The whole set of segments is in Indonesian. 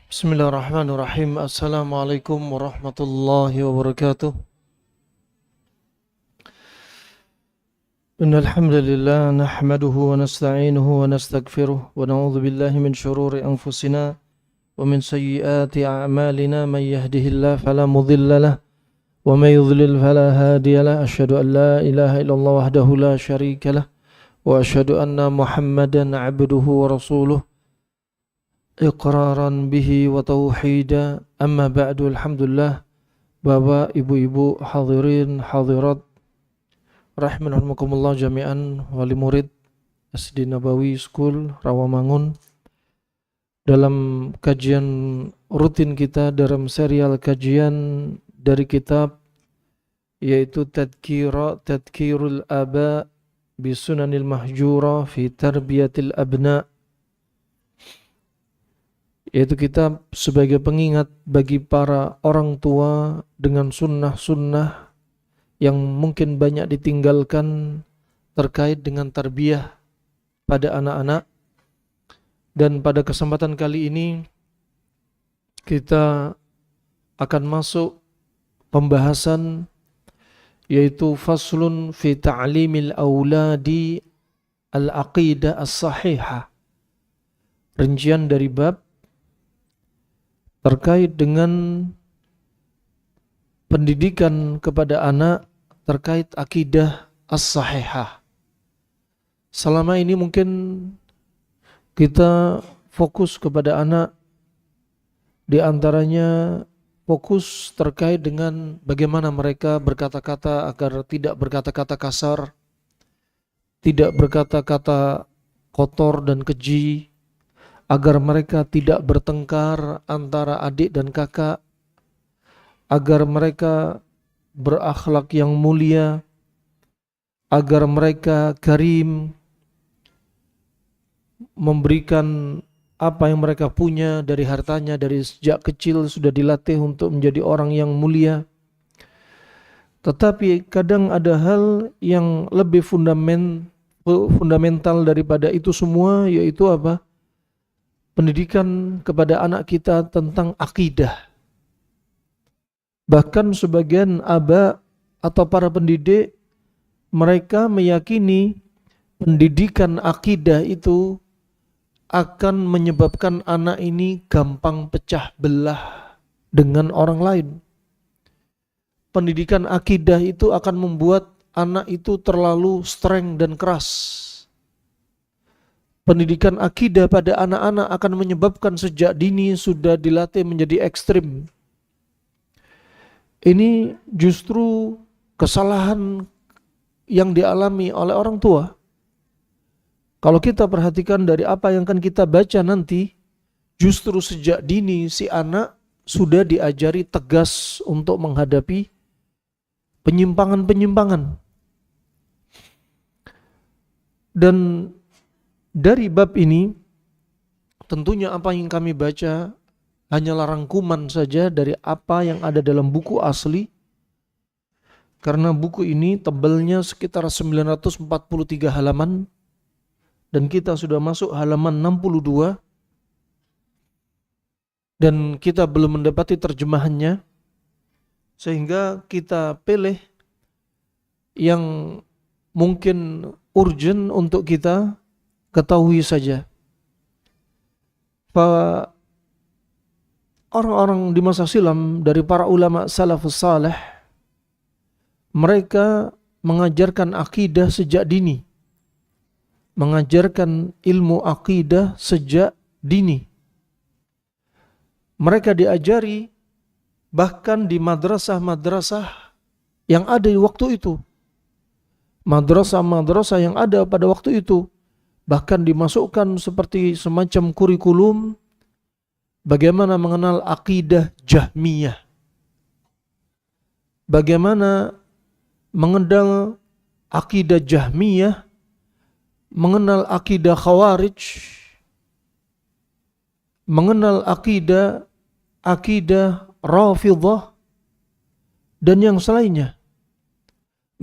Bismillahirrahmanirrahim. Assalamualaikum warahmatullahi wabarakatuh. Innal hamdalillah nahmaduhu wa nasta'inuhu wa nastaghfiruh wa na'udzu billahi min shururi anfusina wa min sayyiati a'malina man yahdihillahu fala mudilla lahu wa may yudlil fala hadiya lahu. Asyhadu an la ilaha illallah wahdahu la syarika lahu wa asyhadu anna Muhammadan 'abduhu wa rasuluh iqraran bihi wa tauhida. Amma ba'du. Alhamdulillah, Bapak, Ibu-ibu, hadirin, hadirat rahimakumullah jami'an, wali murid SD Nabawi School Rawamangun. Dalam kajian rutin kita dalam serial kajian dari kitab yaitu Tadhkirul Aba bi Sunanil Mahjura fi Tarbiyatil Abna, yaitu kitab sebagai pengingat bagi para orang tua dengan sunnah-sunnah yang mungkin banyak ditinggalkan terkait dengan tarbiyah pada anak-anak. Dan pada kesempatan kali ini kita akan masuk pembahasan yaitu faslun fi ta'limil auladi al-aqidah as-sahihah, rincian dari bab terkait dengan pendidikan kepada anak terkait akidah as-sahihah. Selama ini mungkin kita fokus kepada anak, di antaranya fokus terkait dengan bagaimana mereka berkata-kata agar tidak berkata-kata kasar, tidak berkata-kata kotor dan keji, agar mereka tidak bertengkar antara adik dan kakak, agar mereka berakhlak yang mulia, agar mereka karim, memberikan apa yang mereka punya dari hartanya, dari sejak kecil sudah dilatih untuk menjadi orang yang mulia. Tetapi kadang ada hal yang lebih fundamental daripada itu semua, yaitu apa? Pendidikan kepada anak kita tentang akidah. Bahkan sebagian aba atau para pendidik, mereka meyakini pendidikan akidah itu akan menyebabkan anak ini gampang pecah belah dengan orang lain. Pendidikan akidah itu akan membuat anak itu terlalu streng dan keras. Pendidikan akidah pada anak-anak akan menyebabkan sejak dini sudah dilatih menjadi ekstrim. Ini justru kesalahan yang dialami oleh orang tua. Kalau kita perhatikan dari apa yang akan kita baca nanti, justru sejak dini si anak sudah diajari tegas untuk menghadapi penyimpangan-penyimpangan. Dan dari bab ini, tentunya apa yang kami baca hanyalah rangkuman saja dari apa yang ada dalam buku asli. Karena buku ini tebalnya sekitar 943 halaman dan kita sudah masuk halaman 62 dan kita belum mendapati terjemahannya, sehingga kita pilih yang mungkin urgent untuk kita ketahui saja. Bahwa orang-orang di masa silam dari para ulama salafus saleh, mereka mengajarkan akidah sejak dini, mengajarkan ilmu akidah sejak dini. Mereka diajari bahkan di madrasah-madrasah yang ada di waktu itu, madrasah-madrasah yang ada pada waktu itu, bahkan dimasukkan seperti semacam kurikulum bagaimana mengenal akidah Jahmiyah, bagaimana mengenal akidah Jahmiyah, mengenal akidah Khawarij, mengenal akidah Rafidhah dan yang selainnya,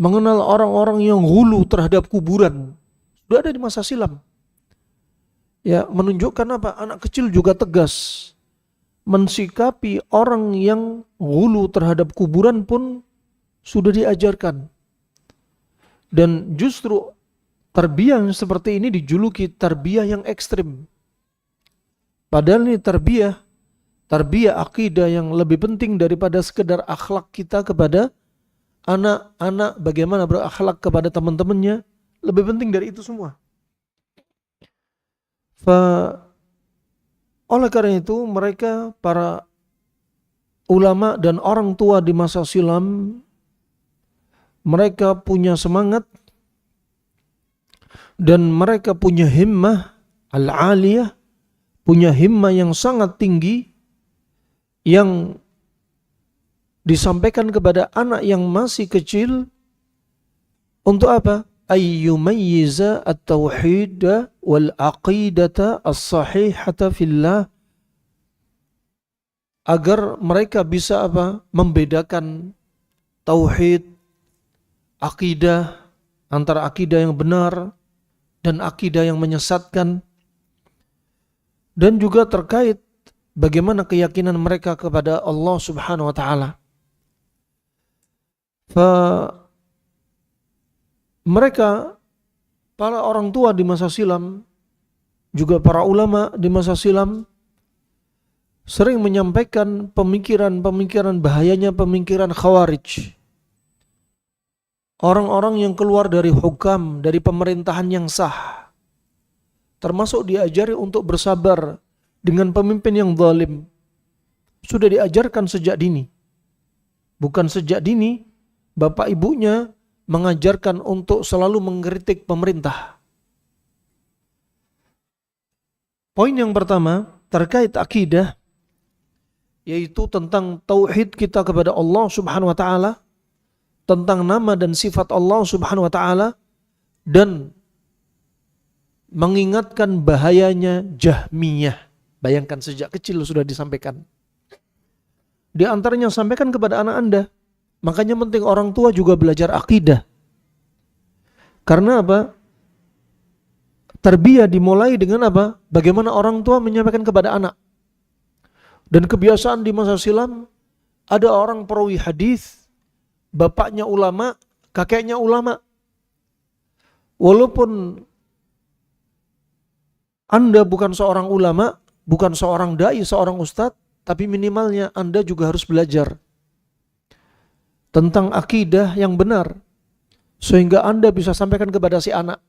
mengenal orang-orang yang hulu terhadap kuburan. Sudah ada di masa silam. Ya, menunjukkan apa? Anak kecil juga tegas mensikapi orang yang ghulu terhadap kuburan pun sudah diajarkan. Dan justru tarbiyah seperti ini dijuluki tarbiyah yang ekstrim. Padahal ini tarbiyah akidah yang lebih penting daripada sekedar akhlak kita kepada anak-anak, bagaimana berakhlak kepada teman-temannya, lebih penting dari itu semua. Oleh karena itu mereka, para ulama dan orang tua di masa silam, mereka punya semangat dan mereka punya himmah al-aliyah, punya himmah yang sangat tinggi yang disampaikan kepada anak yang masih kecil untuk apa? Ayyumayyiza at-tauhid wal aqidata as-sahihata fillah, agar mereka bisa apa? Membedakan tauhid, akidah, antara akidah yang benar dan akidah yang menyesatkan, dan juga terkait bagaimana keyakinan mereka kepada Allah Subhanahu wa taala. Mereka, para orang tua di masa silam, juga para ulama di masa silam, sering menyampaikan pemikiran-pemikiran bahayanya pemikiran khawarij. Orang-orang yang keluar dari hukam, dari pemerintahan yang sah, termasuk diajari untuk bersabar dengan pemimpin yang zalim. Sudah diajarkan sejak dini. Bukan sejak dini, bapak ibunya mengajarkan untuk selalu mengkritik pemerintah. Poin yang pertama terkait akidah, yaitu tentang tauhid kita kepada Allah Subhanahu wa taala, tentang nama dan sifat Allah Subhanahu wa taala, dan mengingatkan bahayanya Jahmiyah. Bayangkan, sejak kecil sudah disampaikan. Di antaranya sampaikan kepada anak Anda. Makanya penting orang tua juga belajar akidah. Karena apa? Tarbiyah dimulai dengan apa? Bagaimana orang tua menyampaikan kepada anak. Dan kebiasaan di masa silam, ada orang perawi hadis, bapaknya ulama, kakeknya ulama. Walaupun Anda bukan seorang ulama, bukan seorang dai, seorang ustadz, tapi minimalnya Anda juga harus belajar tentang akidah yang benar, sehingga Anda bisa sampaikan kepada si anak.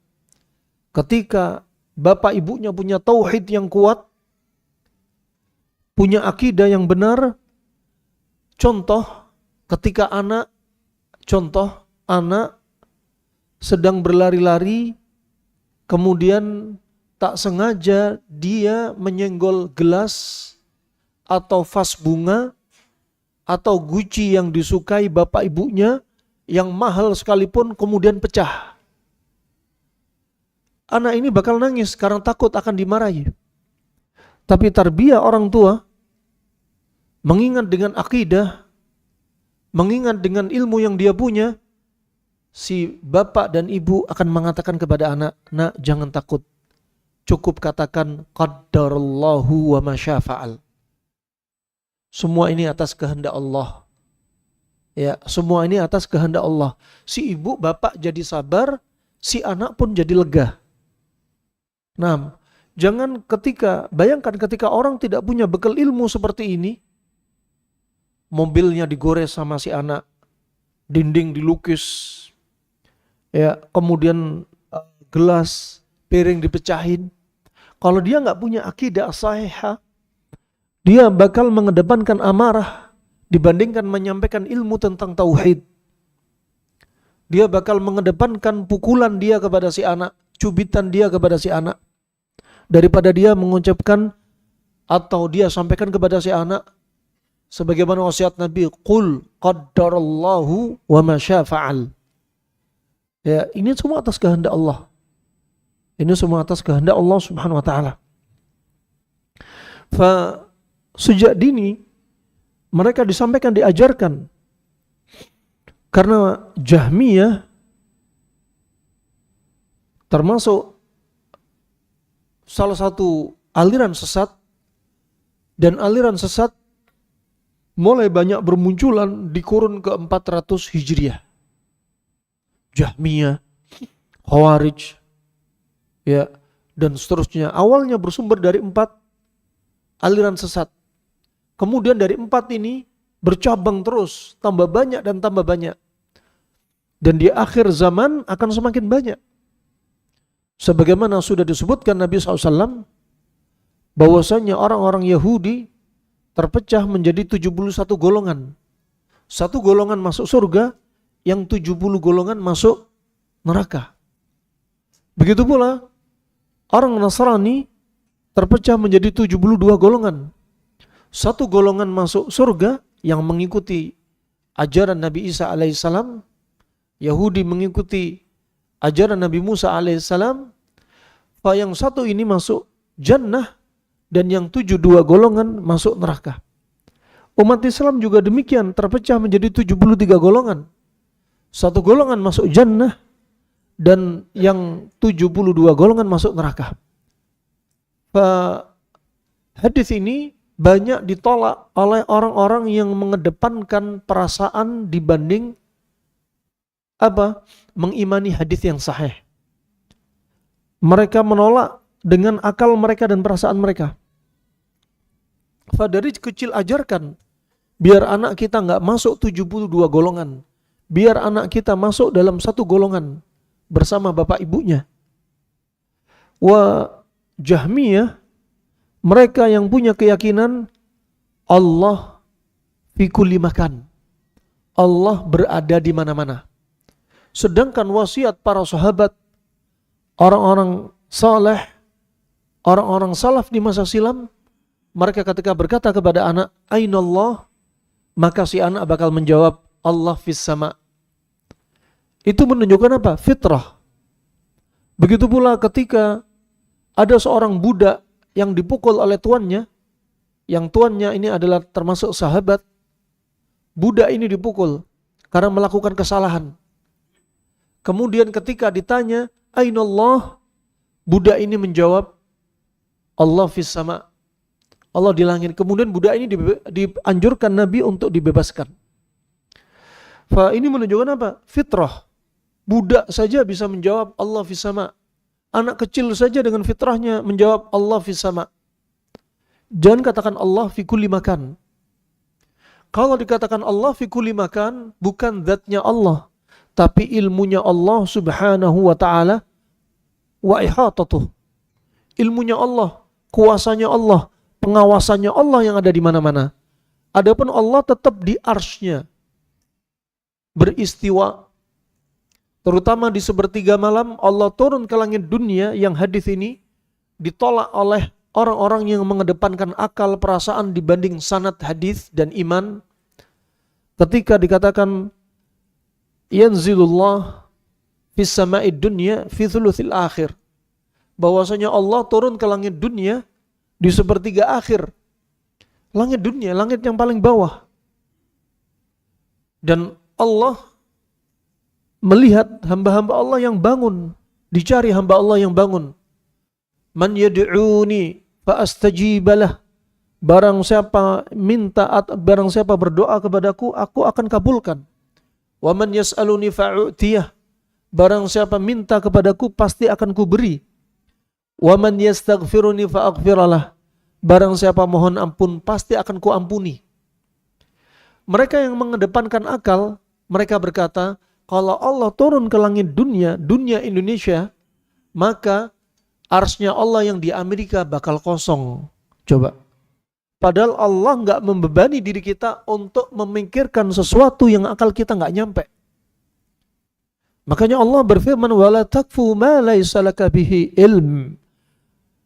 Ketika bapak ibunya punya tauhid yang kuat, punya akidah yang benar, contoh ketika anak sedang berlari-lari, kemudian tak sengaja dia menyenggol gelas atau vas bunga atau guci yang disukai bapak ibunya yang mahal sekalipun, kemudian pecah. Anak ini bakal nangis karena takut akan dimarahi. Tapi tarbiyah orang tua, mengingat dengan akidah, mengingat dengan ilmu yang dia punya, si bapak dan ibu akan mengatakan kepada anak, "Nak, jangan takut. Cukup katakan qaddarallahu wa ma syafa'al. Semua ini atas kehendak Allah." Ya, semua ini atas kehendak Allah. Si ibu bapak jadi sabar, si anak pun jadi lega. Nah, bayangkan ketika orang tidak punya bekal ilmu seperti ini, mobilnya digores sama si anak, dinding dilukis, ya, kemudian gelas, piring dipecahin. Kalau dia nggak punya akidah sahihah, dia bakal mengedepankan amarah dibandingkan menyampaikan ilmu tentang tauhid. Dia bakal mengedepankan pukulan dia kepada si anak, cubitan dia kepada si anak, daripada dia mengucapkan atau dia sampaikan kepada si anak sebagaimana wasiat Nabi, qul qaddarallahu wa ma syafa'al. Ya, ini semua atas kehendak Allah. Ini semua atas kehendak Allah Subhanahu wa taala. Sejak dini mereka disampaikan, diajarkan. Karena Jahmiyah termasuk salah satu aliran sesat Dan aliran sesat mulai banyak bermunculan di kurun ke-400 Hijriah. Jahmiyah, Khawarij, ya, dan seterusnya. Awalnya bersumber dari 4 aliran sesat. Kemudian dari 4 ini bercabang terus, tambah banyak dan tambah banyak. Dan di akhir zaman akan semakin banyak. Sebagaimana sudah disebutkan Nabi SAW, bahwasanya orang-orang Yahudi terpecah menjadi 71 golongan. Satu golongan masuk surga, yang 70 golongan masuk neraka. Begitu pula orang Nasrani terpecah menjadi 72 golongan. Satu golongan masuk surga yang mengikuti ajaran Nabi Isa alaihissalam, Yahudi mengikuti ajaran Nabi Musa alaihissalam, yang satu ini masuk jannah dan yang 72 golongan masuk neraka. Umat Islam juga demikian, terpecah menjadi 73 golongan. Satu golongan masuk jannah dan yang 72 golongan masuk neraka. Hadis ini banyak ditolak oleh orang-orang yang mengedepankan perasaan dibanding mengimani hadis yang sahih. Mereka menolak dengan akal mereka dan perasaan mereka. Dari kecil ajarkan, biar anak kita nggak masuk 72 golongan. Biar anak kita masuk dalam satu golongan bersama bapak ibunya. Jahmiyah, mereka yang punya keyakinan Allah fi kulli makan. Allah berada di mana-mana. Sedangkan wasiat para sahabat, orang-orang saleh, orang-orang salaf di masa silam, mereka ketika berkata kepada anak, Ainallah, maka si anak bakal menjawab, Allah fis sama. Itu menunjukkan apa? Fitrah. Begitu pula ketika ada seorang budak yang dipukul oleh tuannya, yang tuannya ini adalah termasuk sahabat, budak ini dipukul karena melakukan kesalahan. Kemudian ketika ditanya, Ainallah, budak ini menjawab, Allah fis sama. Allah di langit. Kemudian budak ini dianjurkan Nabi untuk dibebaskan. Ini menunjukkan apa? Fitrah. Budak saja bisa menjawab Allah fis sama. Anak kecil saja dengan fitrahnya menjawab Allah fis sama. Jangan katakan Allah fi kulli makan. Kalau dikatakan Allah fi kulli makan, bukan zatnya Allah, tapi ilmunya Allah subhanahu wa ta'ala wa ihatatuh. Ilmunya Allah, kuasanya Allah, pengawasannya Allah yang ada di mana-mana. Adapun Allah tetap di arsy-Nya, beristiwa. Terutama di sepertiga malam Allah turun ke langit dunia, yang hadis ini ditolak oleh orang-orang yang mengedepankan akal perasaan dibanding sanad hadis dan iman. Ketika dikatakan yanzilullah fis sama'id dunya fi thuluthil akhir, bahwasanya Allah turun ke langit dunia di sepertiga akhir. Langit dunia, langit yang paling bawah. Dan Allah melihat hamba-hamba Allah yang bangun, dicari hamba Allah yang bangun. Man yad'uni fa astajibalah. Barang siapa barang siapa berdoa kepadaku, aku akan kabulkan. Wa man yas'aluni fa'u'tiyah. Barang siapa minta kepadaku, pasti akan kuberi. Wa man yastaghfiruni fa'aghfiralah. Barang siapa mohon ampun, pasti akan kuampuni. Mereka yang mengedepankan akal, mereka berkata, kalau Allah turun ke langit dunia, dunia Indonesia, maka arsy-Nya Allah yang di Amerika bakal kosong. Coba. Padahal Allah nggak membebani diri kita untuk memikirkan sesuatu yang akal kita nggak nyampe. Makanya Allah berfirman, wala takfu ma laisa laka bihi ilm.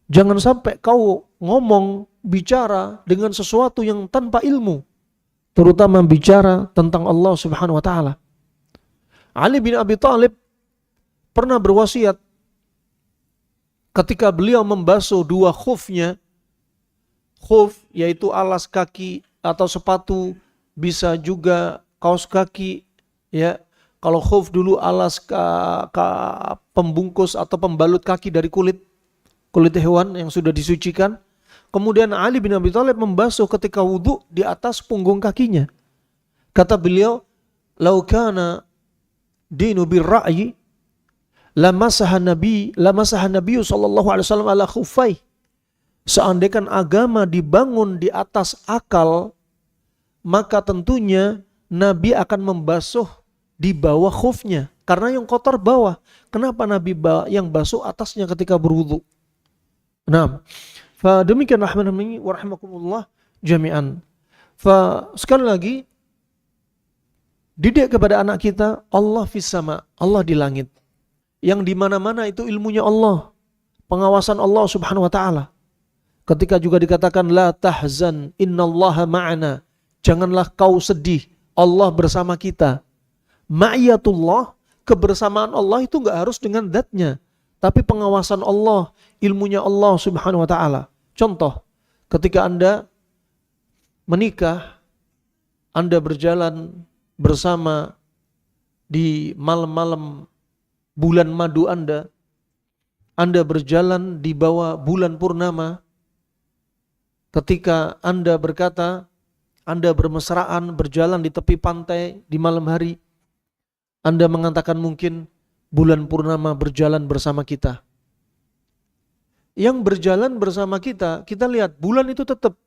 Jangan sampai kau ngomong, bicara dengan sesuatu yang tanpa ilmu, terutama bicara tentang Allah Subhanahu wa taala. Ali bin Abi Thalib pernah berwasiat ketika beliau membasuh dua khufnya. Khuf yaitu alas kaki atau sepatu, bisa juga kaos kaki, ya. Kalau khuf dulu alas pembungkus atau pembalut kaki dari kulit hewan yang sudah disucikan. Kemudian Ali bin Abi Thalib membasuh ketika wudhu di atas punggung kakinya. Kata beliau, "Lau kana dinu birra'yi lamasaha Nabi sallallahu alaihi wasallam ala khuffai." Seandainya agama dibangun di atas akal, maka tentunya Nabi akan membasuh di bawah khufnya. Karena yang kotor bawah. Kenapa Nabi yang basuh atasnya ketika berwudu? Nah, demikian rahmani wa rahimakumullah jami'an. Sekali lagi, didik kepada anak kita, Allah fis sama, Allah di langit. Yang di mana-mana itu ilmunya Allah, pengawasan Allah Subhanahu wa taala. Ketika juga dikatakan la tahzan innallaha ma'ana, janganlah kau sedih, Allah bersama kita. Ma'iyatullah, kebersamaan Allah itu enggak harus dengan zatnya, tapi pengawasan Allah, ilmunya Allah Subhanahu wa taala. Contoh, ketika Anda menikah, Anda berjalan bersama di malam-malam bulan madu Anda berjalan di bawah bulan purnama. Ketika Anda berkata, Anda bermesraan berjalan di tepi pantai di malam hari, Anda mengatakan mungkin bulan purnama berjalan bersama kita. Yang berjalan bersama kita, kita lihat bulan itu tetap.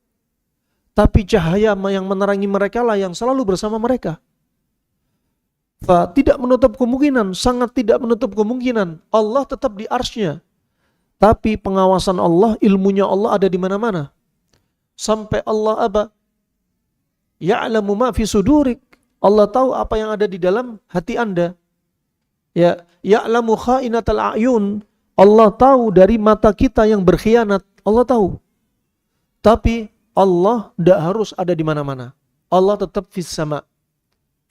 Tapi cahaya yang menerangi mereka lah yang selalu bersama mereka. Tidak menutup kemungkinan, sangat tidak menutup kemungkinan Allah tetap di arsy-Nya. Tapi pengawasan Allah, ilmunya Allah ada di mana-mana. Sampai Allah apa? Ya'lamu ma fi sudurik. Allah tahu apa yang ada di dalam hati Anda. Ya, ya'lamu kha'inatal a'yun. Allah tahu dari mata kita yang berkhianat. Allah tahu. Tapi Allah tidak harus ada di mana-mana. Allah tetap fis sama.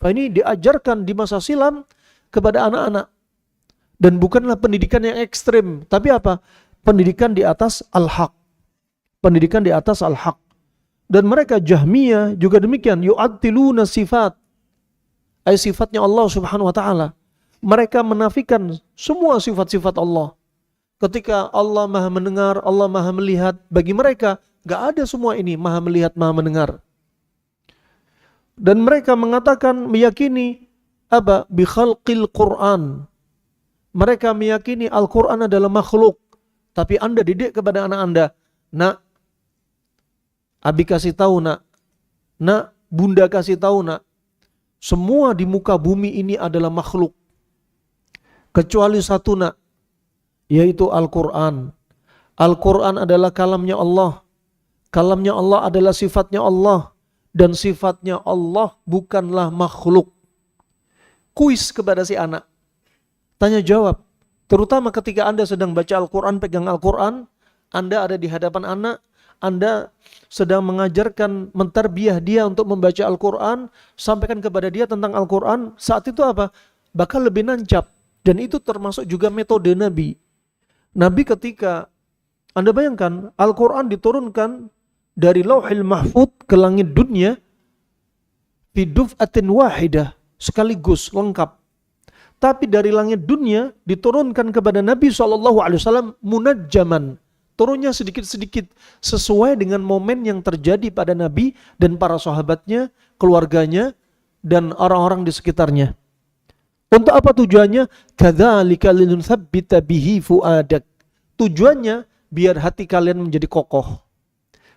Ini diajarkan di masa silam kepada anak-anak. Dan bukanlah pendidikan yang ekstrim. Tapi apa? Pendidikan di atas al-haq. Pendidikan di atas al-haq. Dan mereka Jahmiyah juga demikian. Yu'attiluna sifat. Sifatnya Allah Subhanahu wa taala. Mereka menafikan semua sifat-sifat Allah. Ketika Allah Maha mendengar, Allah Maha melihat, bagi mereka gak ada semua ini, Maha melihat, Maha mendengar. Dan mereka mengatakan, meyakini apa? Bi khalqil Quran. Mereka meyakini Al-Quran adalah makhluk. Tapi Anda didik kepada anak Anda, nak, Abi kasih tahu nak, Bunda kasih tahu nak, semua di muka bumi ini adalah makhluk. Kecuali satu nak, yaitu Al-Quran. Al-Quran adalah kalamnya Allah. Kalamnya Allah adalah sifatnya Allah. Dan sifatnya Allah bukanlah makhluk. Kuis kepada si anak. Tanya jawab. Terutama ketika Anda sedang baca Al-Quran, pegang Al-Quran, Anda ada di hadapan anak, Anda sedang mengajarkan, mentarbiyah dia untuk membaca Al-Quran, sampaikan kepada dia tentang Al-Quran, saat itu apa? Bakal lebih nancap. Dan itu termasuk juga metode Nabi. Nabi ketika, Anda bayangkan, Al-Quran diturunkan dari Lauhil Mahfuz ke langit dunia, fi duf'atin wahidah, sekaligus, lengkap. Tapi dari langit dunia diturunkan kepada Nabi SAW munajjaman. Turunnya sedikit-sedikit sesuai dengan momen yang terjadi pada Nabi dan para sahabatnya, keluarganya, dan orang-orang di sekitarnya. Untuk apa tujuannya? Kadzalika linutsabbita bihi fuadak. Tujuannya biar hati kalian menjadi kokoh.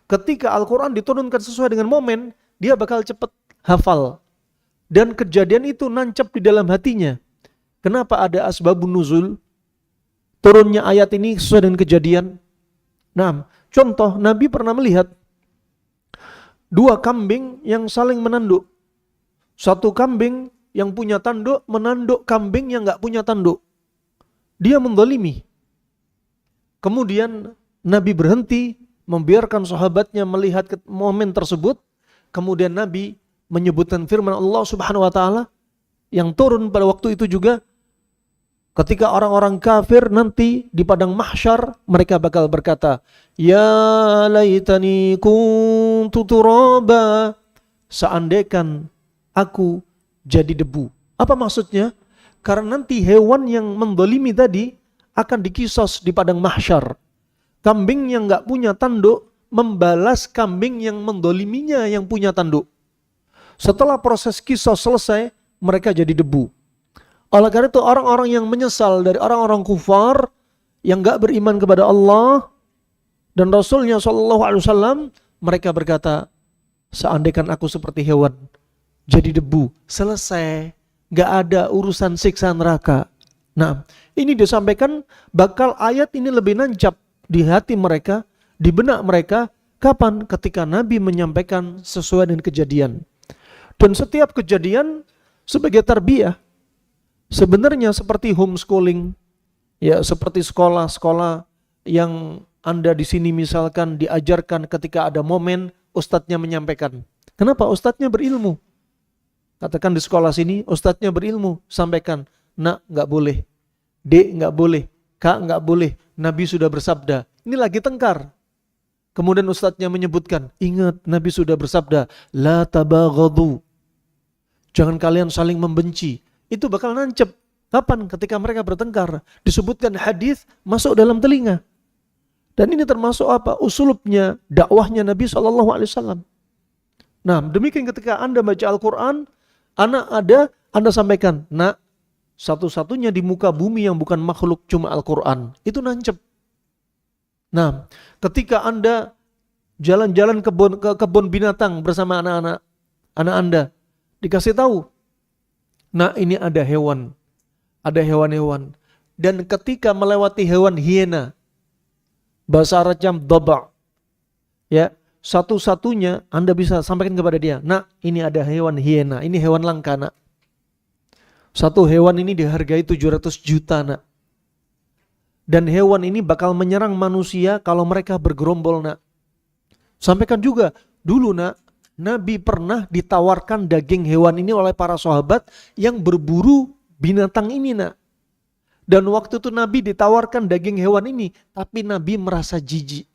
Ketika Al-Quran diturunkan sesuai dengan momen, dia bakal cepat hafal. Dan kejadian itu nancap di dalam hatinya. Kenapa ada asbabun nuzul? Turunnya ayat ini sesuai dengan kejadian. Nah, contoh Nabi pernah melihat dua kambing yang saling menanduk. Satu kambing yang punya tanduk menanduk kambing yang gak punya tanduk. Dia menzalimi. Kemudian Nabi berhenti, membiarkan sahabatnya melihat momen tersebut. Kemudian Nabi menyebutkan firman Allah Subhanahu wa taala yang turun pada waktu itu juga. Ketika orang-orang kafir nanti di padang mahsyar, mereka bakal berkata, ya laitani kuntu turaba, seandainya aku jadi debu. Apa maksudnya? Karena nanti hewan yang mendolimi tadi akan dikisos di padang mahsyar. Kambing yang gak punya tanduk membalas kambing yang mendoliminya yang punya tanduk. Setelah proses kisos selesai, mereka jadi debu. Oleh karena itu orang-orang yang menyesal dari orang-orang kufar yang gak beriman kepada Allah dan Rasulnya SAW, mereka berkata, seandainya aku seperti hewan, jadi debu, selesai, gak ada urusan siksa neraka. Nah, ini disampaikan bakal ayat ini lebih nancap di hati mereka, di benak mereka, kapan? Ketika Nabi menyampaikan sesuai dengan kejadian. Dan setiap kejadian sebagai tarbiyah, sebenarnya seperti homeschooling, ya seperti sekolah-sekolah yang Anda di sini misalkan diajarkan ketika ada momen ustadznya menyampaikan. Kenapa? Ustadznya berilmu. Katakan di sekolah sini ustadznya berilmu, sampaikan, nak nggak boleh, dek nggak boleh, kak nggak boleh, Nabi sudah bersabda. Ini lagi tengkar. Kemudian ustadznya menyebutkan, ingat Nabi sudah bersabda, la tabaghadu. Jangan kalian saling membenci. Itu bakal nancep. Kapan? Ketika mereka bertengkar. Disebutkan hadis masuk dalam telinga. Dan ini termasuk apa? Usulubnya, dakwahnya Nabi SAW. Nah, demikian ketika Anda baca Al-Quran, Anda sampaikan, nak, satu-satunya di muka bumi yang bukan makhluk cuma Al-Quran. Itu nancep. Nah, ketika Anda jalan-jalan ke kebun binatang bersama anak Anda, dikasih tahu, nah ini ada hewan, ada hewan-hewan. Dan ketika melewati hewan hiena, bahasa Arabnya dhaba, ya, satu-satunya Anda bisa sampaikan kepada dia, nah ini ada hewan hiena, ini hewan langka, nak. Satu hewan ini dihargai 700 juta, nak. Dan hewan ini bakal menyerang manusia kalau mereka bergerombol, nak. Sampaikan juga, dulu nak, Nabi pernah ditawarkan daging hewan ini oleh para sahabat yang berburu binatang ini, nak. Dan waktu itu Nabi ditawarkan daging hewan ini, tapi Nabi merasa jijik.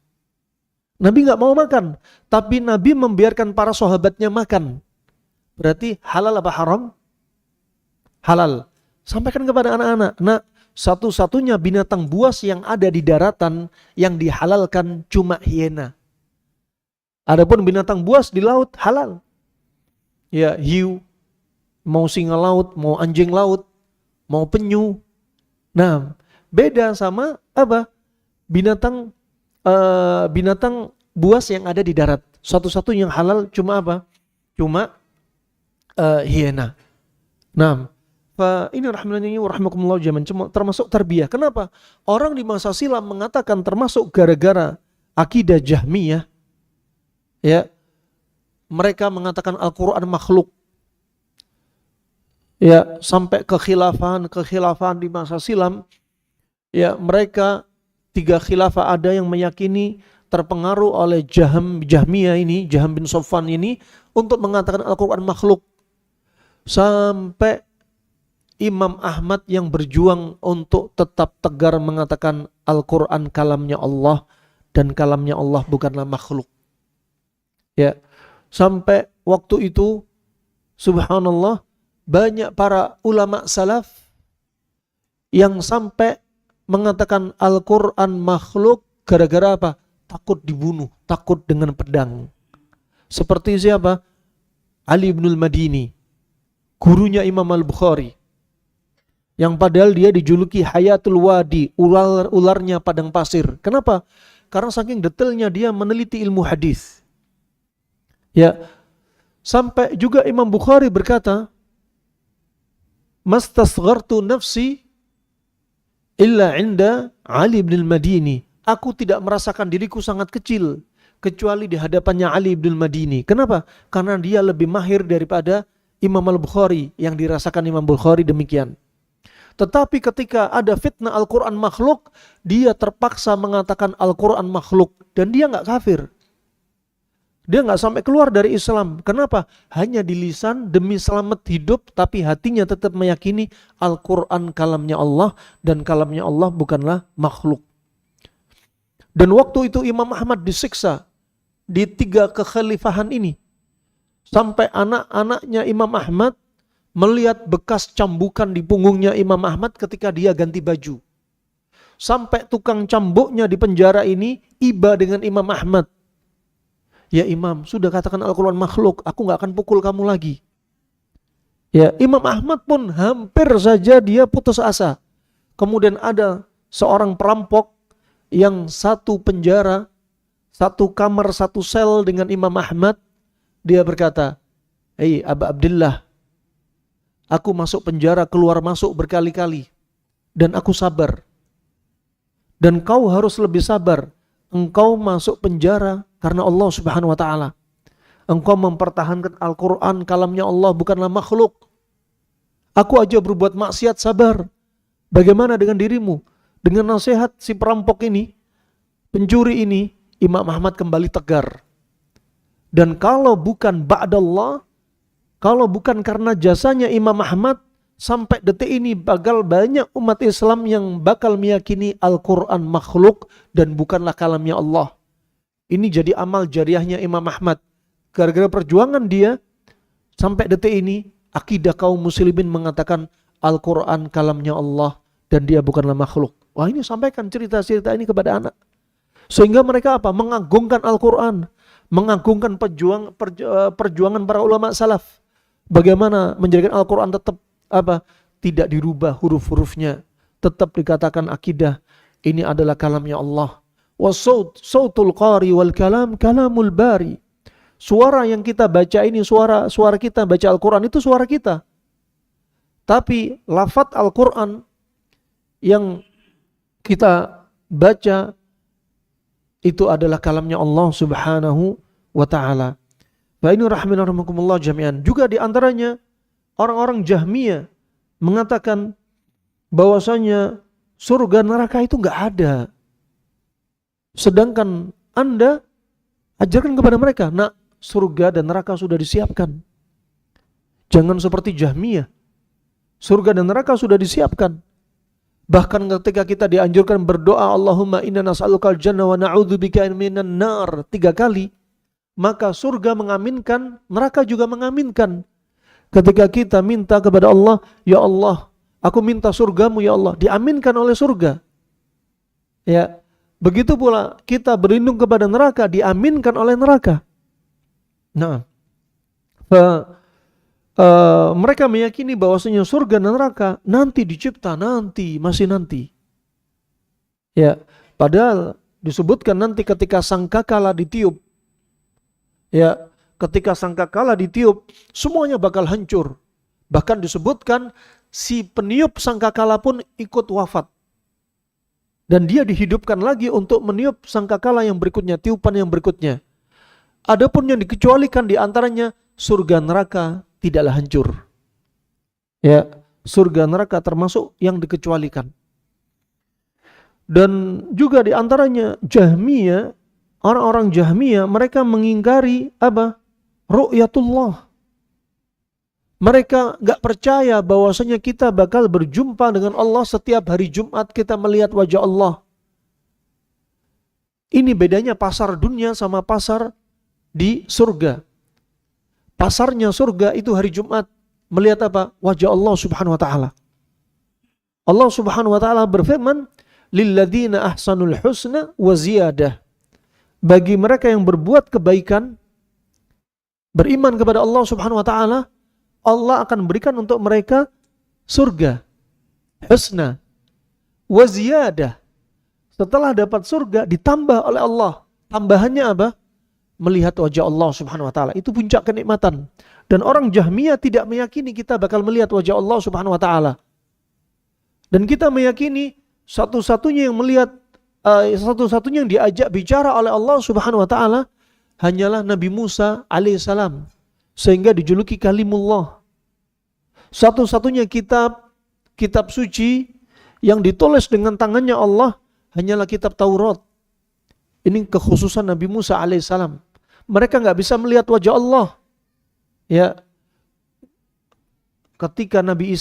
Nabi gak mau makan, tapi Nabi membiarkan para sahabatnya makan. Berarti halal apa haram? Halal. Sampaikan kepada anak-anak, nak, satu-satunya binatang buas yang ada di daratan yang dihalalkan cuma hiena. Adapun binatang buas di laut halal. Ya, hiu, mau singa laut, mau anjing laut, mau penyu. Nah, beda sama apa? Binatang buas yang ada di darat. Satu-satu yang halal cuma apa? Cuma hiena. Nah, ini rahmani wa rahmakumullah jami'an, termasuk tarbiyah. Kenapa? Orang di masa silam mengatakan termasuk gara-gara akidah Jahmiyah. Ya. Mereka mengatakan Al-Qur'an makhluk. Ya, sampai kekhilafahan di masa silam. Ya, mereka 3 khilafah ada yang meyakini terpengaruh oleh Jahmiyah ini, Jahm bin Safwan ini untuk mengatakan Al-Qur'an makhluk. Sampai Imam Ahmad yang berjuang untuk tetap tegar mengatakan Al-Quran kalamnya Allah dan kalamnya Allah bukanlah makhluk. Ya, sampai waktu itu subhanallah banyak para ulama salaf yang sampai mengatakan Al-Quran makhluk gara-gara apa? Takut dibunuh, takut dengan pedang. Seperti siapa? Ali bin al-Madini, gurunya Imam Al-Bukhari. Yang padahal dia dijuluki Hayatul Wadi, ularnya padang pasir. Kenapa? Karena saking detailnya dia meneliti ilmu hadis. Ya, sampai juga Imam Bukhari berkata, "Mastasghartu nafsi illa inda Ali bin al-Madini." Aku tidak merasakan diriku sangat kecil kecuali di hadapannya Ali bin al-Madini. Kenapa? Karena dia lebih mahir daripada Imam Al-Bukhari, yang dirasakan Imam Bukhari demikian. Tetapi ketika ada fitnah Al-Quran makhluk, dia terpaksa mengatakan Al-Quran makhluk. Dan dia gak kafir. Dia gak sampai keluar dari Islam. Kenapa? Hanya di lisan demi selamat hidup, tapi hatinya tetap meyakini Al-Quran kalamnya Allah, dan kalamnya Allah bukanlah makhluk. Dan waktu itu Imam Ahmad disiksa di 3 kekhalifahan ini. Sampai anak-anaknya Imam Ahmad melihat bekas cambukan di punggungnya Imam Ahmad ketika dia ganti baju. Sampai tukang cambuknya di penjara ini iba dengan Imam Ahmad. Ya imam, sudah katakan Al-Quran makhluk, aku gak akan pukul kamu lagi. Ya, Imam Ahmad pun hampir saja dia putus asa. Kemudian ada seorang perampok yang satu penjara, satu kamar, satu sel dengan Imam Ahmad. Dia berkata, "Hei Aba Abdullah, aku masuk penjara keluar masuk berkali-kali dan aku sabar. Dan kau harus lebih sabar. Engkau masuk penjara karena Allah Subhanahu wa taala. Engkau mempertahankan Al-Quran, kalamnya Allah, bukanlah makhluk. Aku aja berbuat maksiat, sabar. Bagaimana dengan dirimu?" Dengan nasihat si perampok ini, pencuri ini, Imam Ahmad kembali tegar. Dan kalau bukan ba'dallah, kalau bukan karena jasanya Imam Ahmad, sampai detik ini bakal banyak umat Islam yang bakal meyakini Al-Quran makhluk dan bukanlah kalamnya Allah. Ini jadi amal jariahnya Imam Ahmad. Gara-gara perjuangan dia, sampai detik ini, akidah kaum muslimin mengatakan Al-Quran kalamnya Allah dan dia bukanlah makhluk. Wah, ini sampaikan cerita-cerita ini kepada anak. Sehingga mereka apa? Mengagungkan Al-Quran, mengagungkan perjuangan para ulama salaf. Bagaimana menjadikan Al-Quran tetap apa? Tidak dirubah huruf-hurufnya, tetap dikatakan akidah ini adalah kalamnya Allah. Wa sautul qari wal kalam kalamul bari. Suara yang kita baca ini suara kita baca Al-Quran itu suara kita. Tapi lafaz Al-Quran yang kita baca itu adalah kalamnya Allah Subhanahu wa ta'ala. Wa ini rahimahumullah jami'an. Juga di antaranya orang-orang Jahmiyah mengatakan bahwasanya surga neraka itu enggak ada. Sedangkan Anda ajarkan kepada mereka, nah, surga dan neraka sudah disiapkan. Jangan seperti Jahmiyah. Surga dan neraka sudah disiapkan. Bahkan ketika kita dianjurkan berdoa, Allahumma inna nas'alukal jannah wa na'udzubika minan nar 3 kali, maka surga mengaminkan, neraka juga mengaminkan. Ketika kita minta kepada Allah, ya Allah, aku minta surgamu ya Allah, diaminkan oleh surga. Ya, begitu pula kita berlindung kepada neraka, diaminkan oleh neraka. Nah, mereka meyakini bahwasanya surga dan neraka nanti dicipta, masih nanti. Ya, padahal disebutkan nanti ketika sangkakala ditiup. Ya, ketika sangkakala ditiup, semuanya bakal hancur. Bahkan disebutkan si peniup sangkakala pun ikut wafat. Dan dia dihidupkan lagi untuk meniup sangkakala yang berikutnya, tiupan yang berikutnya. Adapun yang dikecualikan di antaranya surga neraka tidaklah hancur. Ya, surga neraka termasuk yang dikecualikan. Dan juga di antaranya Jahmiyah, orang-orang Jahmiyah mereka mengingkari apa? Ru'yatullah. Mereka enggak percaya bahwasanya kita bakal berjumpa dengan Allah setiap hari Jumat kita melihat wajah Allah. Ini bedanya pasar dunia sama pasar di surga. Pasarnya surga itu hari Jumat melihat apa? Wajah Allah Subhanahu wa taala. Allah Subhanahu wa taala berfirman, "Lilladzina ahsanul husna wa ziyadah." Bagi mereka yang berbuat kebaikan, beriman kepada Allah Subhanahu wa taala, Allah akan berikan untuk mereka surga, husna, wa ziyadah. Setelah dapat surga ditambah oleh Allah. Tambahannya apa? Melihat wajah Allah Subhanahu wa taala. Itu puncak kenikmatan. Dan orang Jahmiyah tidak meyakini kita bakal melihat wajah Allah Subhanahu wa taala. Dan kita meyakini satu-satunya yang melihat, satu-satunya yang diajak bicara oleh Allah Subhanahu wa taala hanyalah Nabi Musa alaihissalam, sehingga dijuluki Kalimullah. Satu-satunya kitab suci yang ditulis dengan tangannya Allah hanyalah kitab Taurat. Ini kekhususan Nabi Musa alaihissalam. Mereka nggak bisa melihat wajah Allah. Ya, ketika Nabi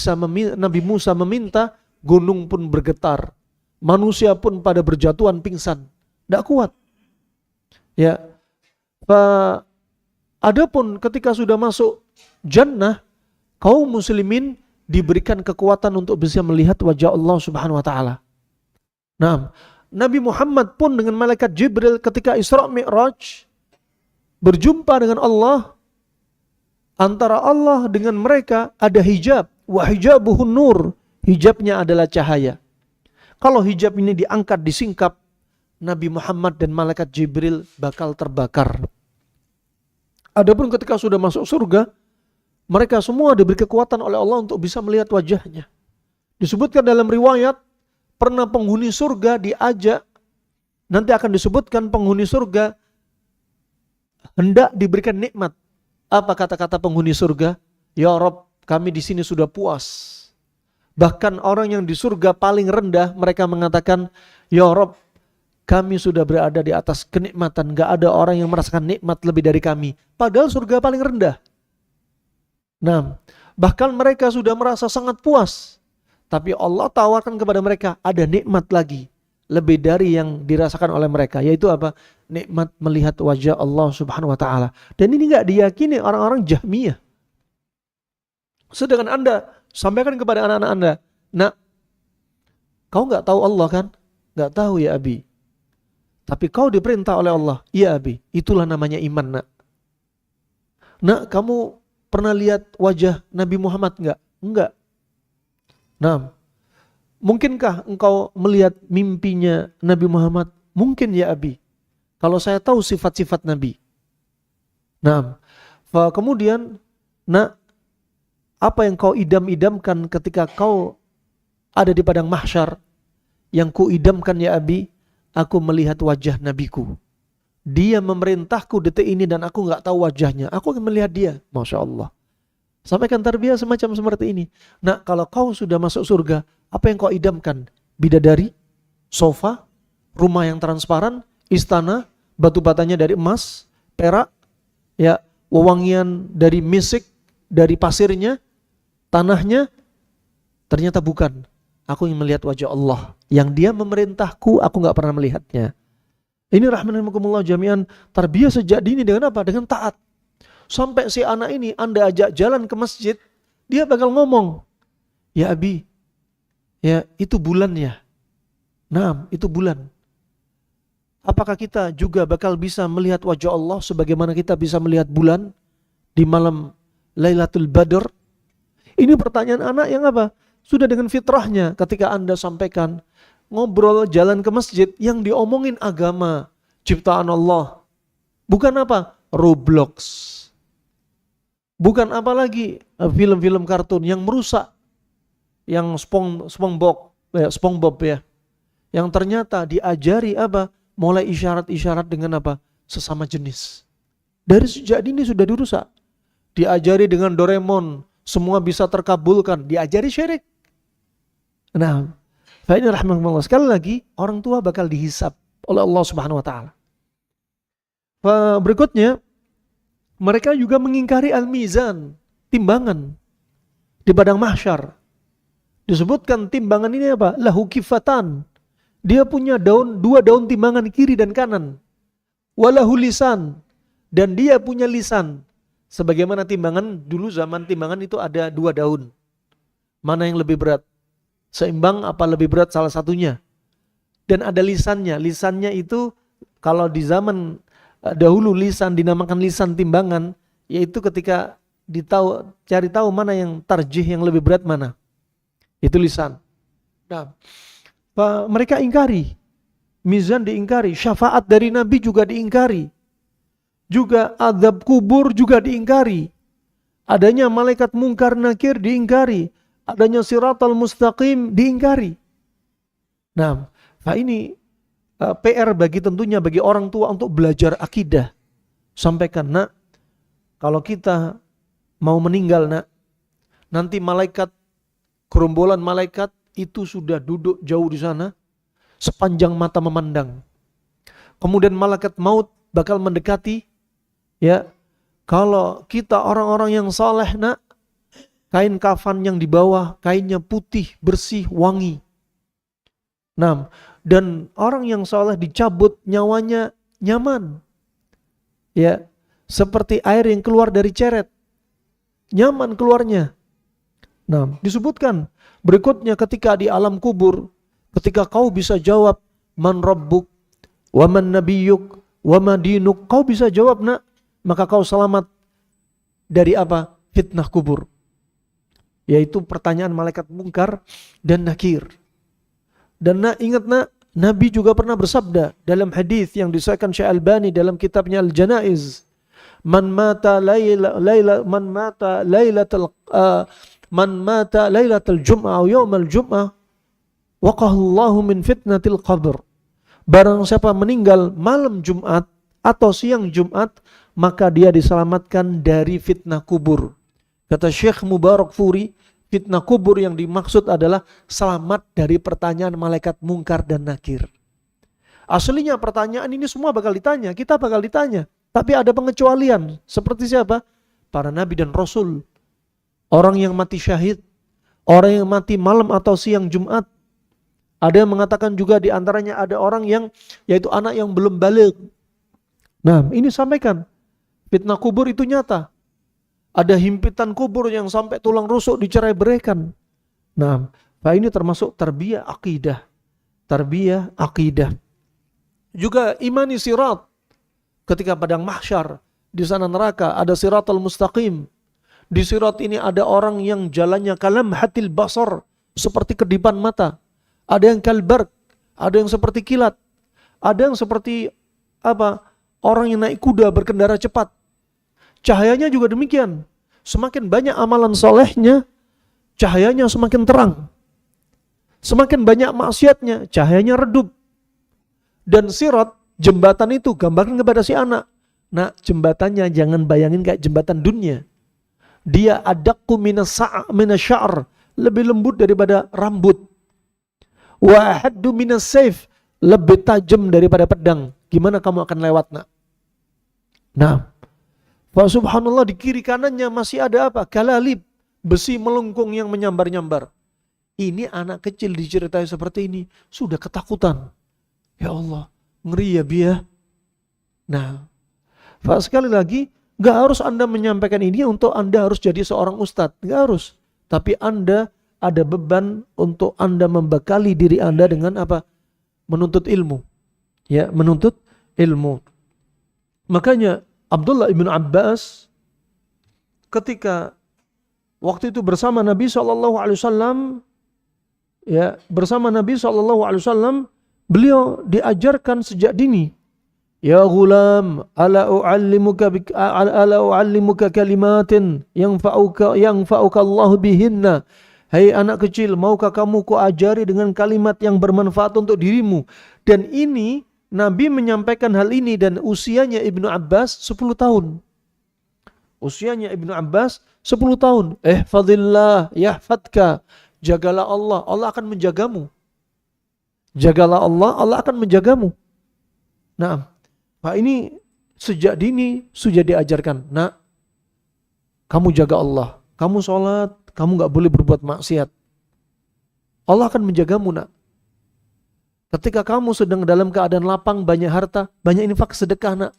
Musa meminta, gunung pun bergetar, manusia pun pada berjatuhan pingsan, tidak kuat. Ya, adapun ketika sudah masuk jannah, kaum muslimin diberikan kekuatan untuk bisa melihat wajah Allah Subhanahu wa taala. Nah, Nabi Muhammad pun dengan malaikat Jibril ketika Isra Mi'raj, berjumpa dengan Allah, antara Allah dengan mereka ada hijab. Wa hijabuhun nur. Hijabnya adalah cahaya. Kalau hijab ini diangkat, disingkap, Nabi Muhammad dan malaikat Jibril bakal terbakar. Adapun ketika sudah masuk surga, mereka semua diberi kekuatan oleh Allah untuk bisa melihat wajahnya. Disebutkan dalam riwayat, pernah penghuni surga diajak, nanti akan disebutkan penghuni surga hendak diberikan nikmat. Apa kata-kata penghuni surga? Ya Rabb, kami di sini sudah puas. Bahkan orang yang di surga paling rendah, mereka mengatakan, Ya Rabb, kami sudah berada di atas kenikmatan. Gak ada orang yang merasakan nikmat lebih dari kami. Padahal surga paling rendah. Nah, bahkan mereka sudah merasa sangat puas. Tapi Allah tawarkan kepada mereka, ada nikmat lagi. Lebih dari yang dirasakan oleh mereka. Yaitu apa? Nikmat melihat wajah Allah subhanahu wa ta'ala. Dan ini gak diyakini orang-orang Jahmiyah. Sedangkan Anda sampaikan kepada anak-anak Anda, nak, kau gak tahu Allah kan? Gak tahu ya Abi. Tapi kau diperintah oleh Allah. Iya Abi, itulah namanya iman nak. Nak, kamu pernah lihat wajah Nabi Muhammad enggak? Enggak. Nah, mungkinkah engkau melihat mimpinya Nabi Muhammad? Mungkin ya Abi. Kalau saya tahu sifat-sifat Nabi. Nah, kemudian, nak, apa yang kau idam-idamkan ketika kau ada di padang mahsyar? Yang ku idamkan ya Abi, aku melihat wajah nabiku. Dia memerintahku detik ini dan aku gak tahu wajahnya. Aku akan melihat dia. Masya Allah. Sampaikan tarbiyah semacam seperti ini. Nah, kalau kau sudah masuk surga, apa yang kau idamkan? Bidadari, sofa, rumah yang transparan, istana, batu batanya dari emas, perak, ya, wewangian dari misik, dari pasirnya, tanahnya. Ternyata bukan. Aku ingin melihat wajah Allah. Yang dia memerintahku, aku gak pernah melihatnya. Ini rahmanakumullah jami'an, tarbiyah sejak dini dengan apa? Dengan taat. Sampai si anak ini Anda ajak jalan ke masjid, dia bakal ngomong, ya Abi, ya itu bulan ya. Nah, itu bulan. Apakah kita juga bakal bisa melihat wajah Allah sebagaimana kita bisa melihat bulan di malam Lailatul Badr? Ini pertanyaan anak yang apa? Sudah dengan fitrahnya ketika Anda sampaikan, ngobrol jalan ke masjid yang diomongin agama, ciptaan Allah. Bukan apa? Roblox. Bukan apa lagi film-film kartun yang merusak. Yang SpongeBob ya. Yang ternyata diajari apa? Mulai isyarat-isyarat dengan apa? Sesama jenis. Dari sejak dini sudah dirusak. Diajari dengan Doraemon, semua bisa terkabulkan. Diajari syirik. Nah, fa'inna rahmatullah, sekali lagi orang tua bakal dihisab oleh Allah subhanahu wa ta'ala. Berikutnya, mereka juga mengingkari al-mizan, timbangan di padang mahsyar. Disebutkan timbangan ini apa? Lahu kifatan. Dia punya dua daun timbangan kiri dan kanan. Walahu lisan. Dan dia punya lisan. Sebagaimana timbangan, dulu zaman timbangan itu ada 2 daun. Mana yang lebih berat? Seimbang apa lebih berat salah satunya. Dan ada lisannya. Lisannya itu kalau di zaman dahulu lisan dinamakan lisan timbangan, yaitu ketika cari tahu mana yang tarjih, yang lebih berat mana. Itu lisan. Nah, mereka ingkari. Mizan diingkari. Syafaat dari Nabi juga diingkari. Juga azab kubur juga diingkari. Adanya malaikat mungkar nakir diingkari. Adanya siratal mustaqim diingkari. Nah, ini PR tentunya bagi orang tua untuk belajar akidah. Sampaikan, nak, kalau kita mau meninggal, nak, nanti gerombolan malaikat itu sudah duduk jauh di sana, sepanjang mata memandang. Kemudian malaikat maut bakal mendekati, ya. Kalau kita orang-orang yang saleh, nak, kain kafan yang di bawah, kainnya putih, bersih, wangi. Nah, dan orang yang saleh dicabut nyawanya nyaman. Ya, seperti air yang keluar dari ceret. Nyaman keluarnya. Nah, disebutkan berikutnya ketika di alam kubur, ketika kau bisa jawab, man rabbuk, wa man nabiyyuk, wa ma dinuk, kau bisa jawab, nak, maka kau selamat dari apa? Fitnah kubur. Yaitu pertanyaan malaikat mungkar dan nakir. Dan ingat Nabi juga pernah bersabda dalam hadis yang disahkan Syekh Albani dalam kitabnya Al-Janaiz, man mata lailatul jum'ah atau yaumal jum'ah waqahallahu min fitnatil qabr. Barang siapa meninggal malam Jumat atau siang Jumat, maka dia diselamatkan dari fitnah kubur. Kata Syekh Mubarakfuri, fitnah kubur yang dimaksud adalah selamat dari pertanyaan malaikat mungkar dan nakir. Aslinya pertanyaan ini semua bakal ditanya, kita bakal ditanya. Tapi ada pengecualian. Seperti siapa? Para nabi dan rasul. Orang yang mati syahid. Orang yang mati malam atau siang Jumat. Ada yang mengatakan juga di antaranya ada orang yang, yaitu anak yang belum balik. Nah, ini sampaikan. Fitnah kubur itu nyata. Ada himpitan kubur yang sampai tulang rusuk dicerai-beraikan. Nah, ini termasuk tarbiyah akidah. Tarbiyah akidah. Juga imani sirat. Ketika padang mahsyar, di sana neraka ada siratal mustaqim. Di sirat ini ada orang yang jalannya kalam hatil basar, seperti kedipan mata. Ada yang kalbark, ada yang seperti kilat. Ada yang seperti orang yang naik kuda berkendara cepat. Cahayanya juga demikian. Semakin banyak amalan solehnya, cahayanya semakin terang. Semakin banyak maksiatnya, cahayanya redup. Dan sirat, jembatan itu gambarkan kepada si anak. Nah, jembatannya jangan bayangin kayak jembatan dunia. Dia adakku minasya'ar, lebih lembut daripada rambut. Wa haddu minas saif, lebih tajam daripada pedang. Gimana kamu akan lewat, nak? Nah, subhanallah, di kiri kanannya masih ada apa? Galalib, besi melengkung yang menyambar-nyambar. Ini anak kecil diceritai seperti ini, sudah ketakutan. Ya Allah, ngeri ya Bia. Nah, sekali lagi, gak harus Anda menyampaikan ini untuk Anda harus jadi seorang ustadz. Gak harus. Tapi Anda ada beban untuk Anda membekali diri Anda dengan apa? Menuntut ilmu. Ya, menuntut ilmu. Makanya Abdullah ibn Abbas ketika waktu itu bersama Nabi SAW, ya, bersama Nabi SAW, beliau diajarkan sejak dini. Ya ghulam, ala u'allimuka kalimatin yanfa'uka Allah bihinna. Hai anak kecil, maukah kamu kuajari dengan kalimat yang bermanfaat untuk dirimu? Dan ini Nabi menyampaikan hal ini dan usianya Ibnu Abbas 10 tahun. Usianya Ibnu Abbas 10 tahun. Ihfadillah yahfadka. Jagalah Allah, Allah akan menjagamu. Jagalah Allah, Allah akan menjagamu. Nah, Pak, ini sejak dini sudah diajarkan. Nah, kamu jaga Allah, kamu sholat, kamu gak boleh berbuat maksiat. Allah akan menjagamu, nak. Ketika kamu sedang dalam keadaan lapang, banyak harta, banyak infak sedekah, nak.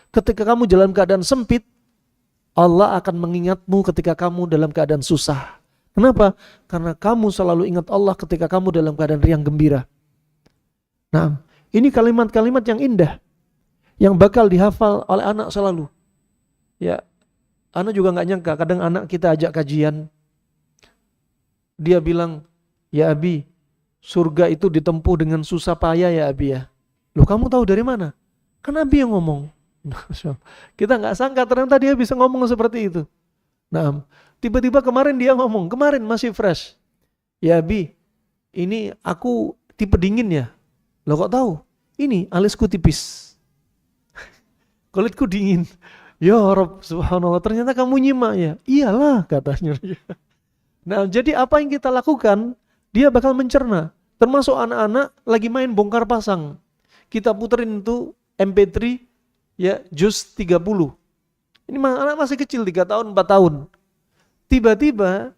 Ketika kamu dalam keadaan sempit, Allah akan mengingatmu ketika kamu dalam keadaan susah. Kenapa? Karena kamu selalu ingat Allah ketika kamu dalam keadaan riang gembira. Nah, ini kalimat-kalimat yang indah, yang bakal dihafal oleh anak selalu. Ya, anak juga gak nyangka, kadang anak kita ajak kajian, dia bilang, ya Abi, surga itu ditempuh dengan susah payah ya Abi ya. Loh, kamu tahu dari mana? Kan Abi yang ngomong. Kita gak sangka ternyata dia bisa ngomong seperti itu. Nah, tiba-tiba kemarin dia ngomong, kemarin masih fresh. Ya Abi, ini aku tipe dingin ya. Loh kok tahu? Ini alisku tipis. Kulitku dingin. Ya Rabb, subhanallah, ternyata kamu nyimak ya. Iyalah, katanya. Nah, jadi apa yang kita lakukan, dia bakal mencerna. Termasuk anak-anak lagi main bongkar pasang. Kita puterin itu MP3, ya, juz 30. Ini anak masih kecil, 3 tahun, 4 tahun. Tiba-tiba,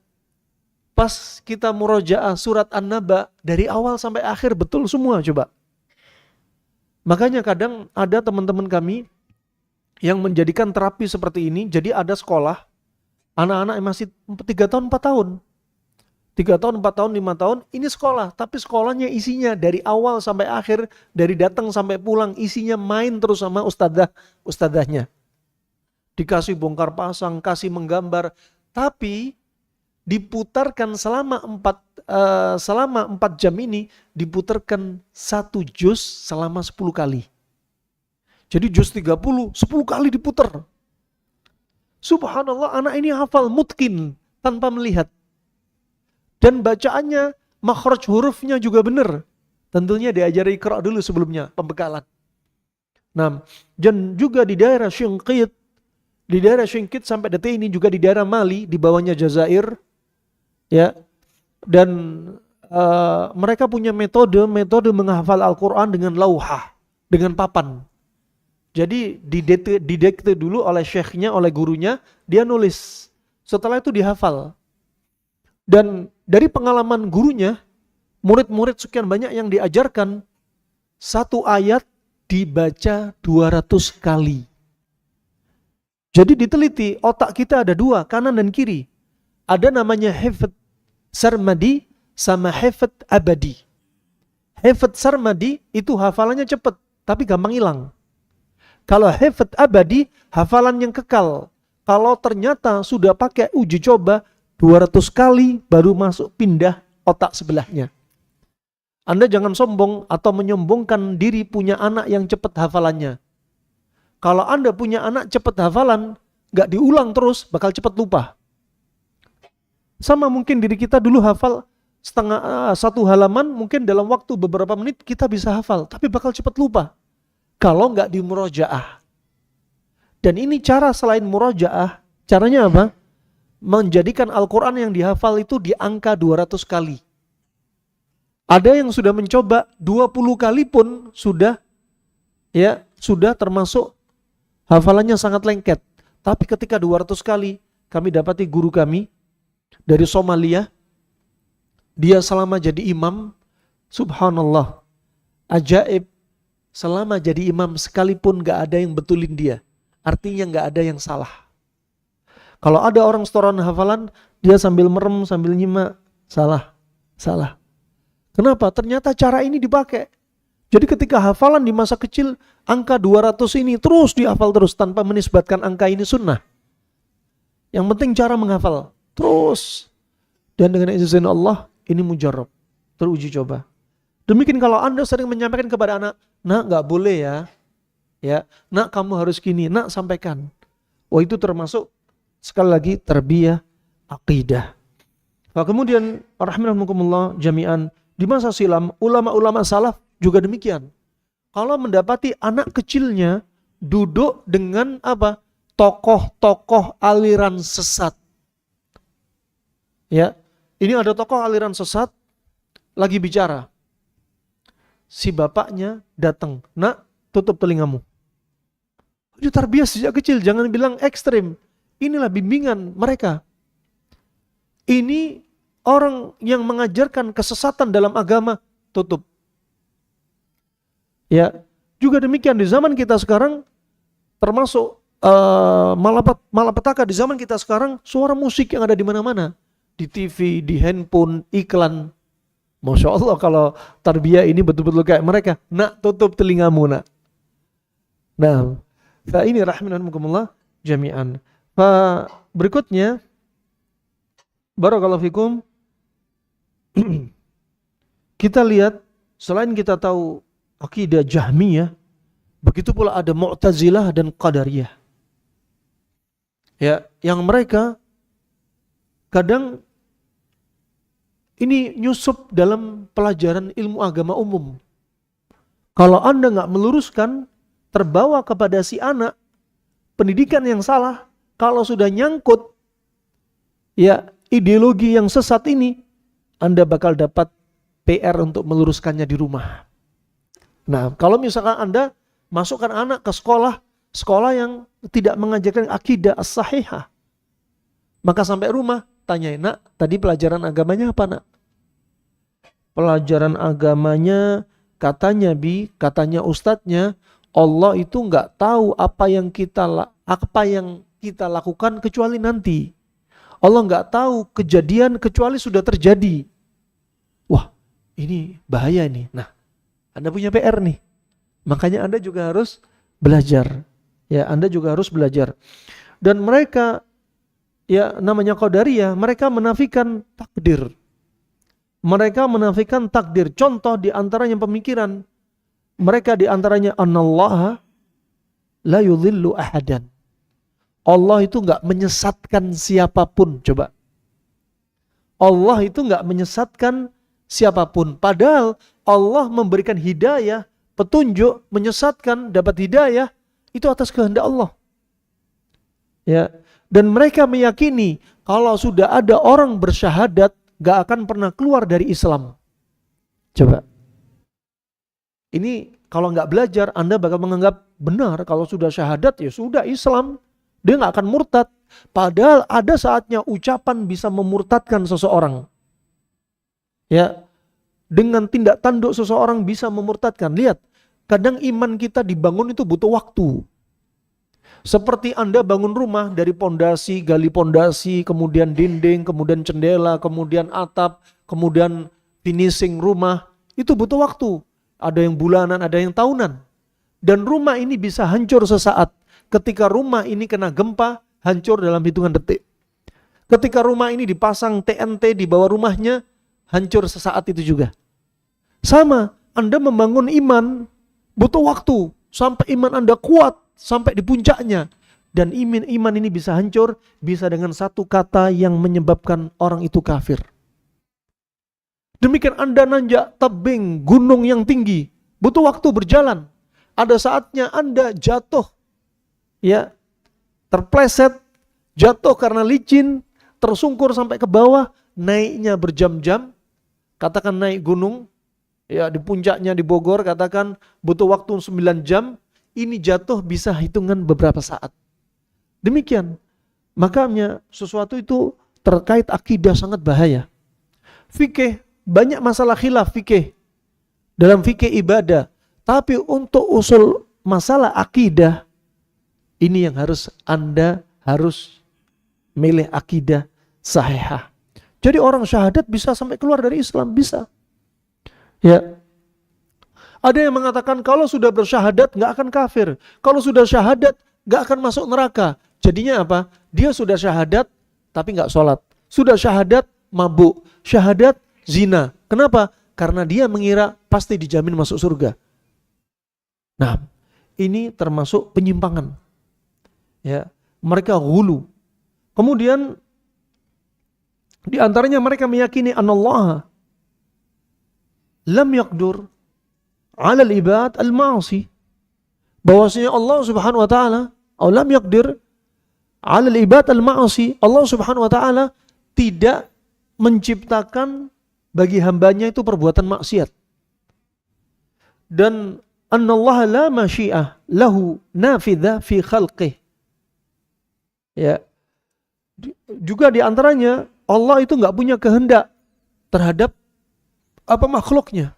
pas kita murojaah surat An-Naba, dari awal sampai akhir betul semua, coba. Makanya kadang ada teman-teman kami yang menjadikan terapi seperti ini. Jadi ada sekolah, anak-anak yang masih 3 tahun, 4 tahun. 3 tahun, 4 tahun, 5 tahun, ini sekolah. Tapi sekolahnya isinya dari awal sampai akhir, dari datang sampai pulang, isinya main terus sama ustadzahnya. dikasih bongkar pasang, kasih menggambar, tapi diputarkan selama 4 jam ini diputarkan 1 juz selama 10 kali. Jadi juz 30, 10 kali diputar. Subhanallah, anak ini hafal mutkin tanpa melihat. Dan bacaannya, makhraj hurufnya juga benar. Tentunya diajari Iqra dulu sebelumnya, pembekalan. Nah, dan juga di daerah Syingkit, sampai detik ini juga di daerah Mali, di bawahnya Jazair, ya. Dan mereka punya metode menghafal Al-Quran dengan lauhah, dengan papan. Jadi didikte dulu oleh syekhnya, oleh gurunya, dia nulis. Setelah itu dihafal. Dan dari pengalaman gurunya, murid-murid sekian banyak yang diajarkan, satu ayat dibaca 200 kali. Jadi diteliti, otak kita ada 2, kanan dan kiri. Ada namanya hifdz sarmadi sama hifdz abadi. Hifdz sarmadi itu hafalannya cepat, tapi gampang hilang. Kalau hifdz abadi, hafalan yang kekal. Kalau ternyata sudah pakai uji coba 200 kali baru masuk pindah otak sebelahnya. Anda jangan sombong atau menyombongkan diri punya anak yang cepat hafalannya. Kalau Anda punya anak cepat hafalan, gak diulang terus, bakal cepat lupa. Sama mungkin diri kita dulu hafal satu halaman, mungkin dalam waktu beberapa menit kita bisa hafal, tapi bakal cepat lupa. Kalau nggak di murojaah. Dan ini cara selain murojaah, caranya apa? Menjadikan Al-Quran yang dihafal itu di angka 200 kali. Ada yang sudah mencoba 20 kali pun sudah termasuk hafalannya sangat lengket. Tapi ketika 200 kali, kami dapati guru kami dari Somalia, dia selama jadi imam, subhanallah, ajaib. Selama jadi imam sekalipun gak ada yang betulin dia. Artinya gak ada yang salah. Kalau ada orang setoran hafalan, dia sambil merem, sambil nyimak. Salah. Kenapa? Ternyata cara ini dipakai. Jadi ketika hafalan di masa kecil, angka 200 ini terus dihafal terus tanpa menisbatkan angka ini sunnah. Yang penting cara menghafal. Terus. Dan dengan izin Allah, ini mujarab. Teruji coba. Demikian kalau Anda sering menyampaikan kepada anak, nak gak boleh ya, nak kamu harus gini, nak sampaikan. Oh itu termasuk sekali lagi tarbiyah aqidah. Nah, kemudian rahimakumullah jami'an, di masa silam ulama-ulama salaf juga demikian. Kalau mendapati anak kecilnya duduk dengan apa? Tokoh-tokoh aliran sesat. Ya, ini ada tokoh aliran sesat lagi bicara. Si bapaknya datang, nak tutup telingamu. Itu tarbiyah sejak kecil, jangan bilang ekstrim. Inilah bimbingan mereka. Ini orang yang mengajarkan kesesatan dalam agama, tutup. Ya, juga demikian di zaman kita sekarang, termasuk malapetaka di zaman kita sekarang, suara musik yang ada di mana-mana, di TV, di handphone, iklan. Masya Allah kalau tarbiyah ini betul-betul kayak mereka. Nak tutup telingamu nak. Nah, ini rahimakumullah jami'an. Berikutnya, barakallahu fikum, kita lihat selain kita tahu akidah Jahmiyah, begitu pula ada Mu'tazilah dan Qadariyah. Ya, yang mereka kadang ini nyusup dalam pelajaran ilmu agama umum. Kalau Anda nggak meluruskan, terbawa kepada si anak pendidikan yang salah, kalau sudah nyangkut ya ideologi yang sesat ini, Anda bakal dapat PR untuk meluruskannya di rumah. Nah, kalau misalkan Anda masukkan anak ke sekolah yang tidak mengajarkan akidah as-sahihah, maka sampai rumah tanyain, nak, tadi pelajaran agamanya apa nak? Pelajaran agamanya katanya katanya ustadznya, Allah itu nggak tahu apa yang kita lakukan kecuali nanti. Allah nggak tahu kejadian kecuali sudah terjadi. Wah, ini bahaya nih. Nah, Anda punya PR nih. Makanya Anda juga harus belajar. Ya, Anda juga harus belajar. Dan mereka, ya namanya Qadariyah, mereka menafikan takdir. Mereka menafikan takdir. Contoh di antaranya pemikiran mereka, di antaranya anallaha la yudhillu ahadan. Allah itu enggak menyesatkan siapapun. Coba. Allah itu enggak menyesatkan siapapun. Padahal Allah memberikan hidayah, petunjuk, menyesatkan, dapat hidayah, itu atas kehendak Allah. Ya. Dan mereka meyakini kalau sudah ada orang bersyahadat, gak akan pernah keluar dari Islam. Coba. Ini kalau nggak belajar, Anda bakal menganggap benar kalau sudah syahadat ya sudah Islam. Dia nggak akan murtad. Padahal ada saatnya ucapan bisa memurtadkan seseorang. Ya, dengan tindak tanduk seseorang bisa memurtadkan. Lihat, kadang iman kita dibangun itu butuh waktu. Seperti Anda bangun rumah dari pondasi, gali pondasi, kemudian dinding, kemudian jendela, kemudian atap, kemudian finishing rumah. Itu butuh waktu. Ada yang bulanan, ada yang tahunan. Dan rumah ini bisa hancur sesaat. Ketika rumah ini kena gempa, hancur dalam hitungan detik. Ketika rumah ini dipasang TNT di bawah rumahnya, hancur sesaat itu juga. Sama, Anda membangun iman, butuh waktu. Sampai iman Anda kuat, sampai di puncaknya. Dan iman ini bisa hancur, bisa dengan satu kata yang menyebabkan orang itu kafir. Demikian Anda nanjak tebing gunung yang tinggi, butuh waktu berjalan. Ada saatnya Anda jatuh, ya, terpleset, jatuh karena licin, tersungkur sampai ke bawah, naiknya berjam-jam. Katakan naik gunung, ya di puncaknya di Bogor, katakan butuh waktu 9 jam, ini jatuh bisa hitungan beberapa saat. Demikian, makanya sesuatu itu terkait akidah sangat bahaya. Fikih, banyak masalah khilaf fikih dalam fikih ibadah, tapi untuk usul masalah akidah, ini yang Anda harus milih akidah sahihah. Jadi orang syahadat bisa sampai keluar dari Islam, bisa. Ya. Ada yang mengatakan kalau sudah bersyahadat nggak akan kafir, kalau sudah syahadat nggak akan masuk neraka. Jadinya apa? Dia sudah syahadat tapi nggak sholat, sudah syahadat mabuk, syahadat zina. Kenapa? Karena dia mengira pasti dijamin masuk surga. Nah, ini termasuk penyimpangan. Ya, mereka ghulu. Kemudian di antaranya mereka meyakini anallaha lam yaqdur 'ala al-ibad al-ma'asi. Bahwasanya Allah Subhanahu wa taala lam yaqdir 'ala al-ibad al-ma'asi. Allah Subhanahu wa taala tidak menciptakan bagi hambanya itu perbuatan maksiat. Dan annallaha la masyi'ah lahu nafidha fi khalqih. Ya. Juga di antaranya Allah itu enggak punya kehendak terhadap makhluknya.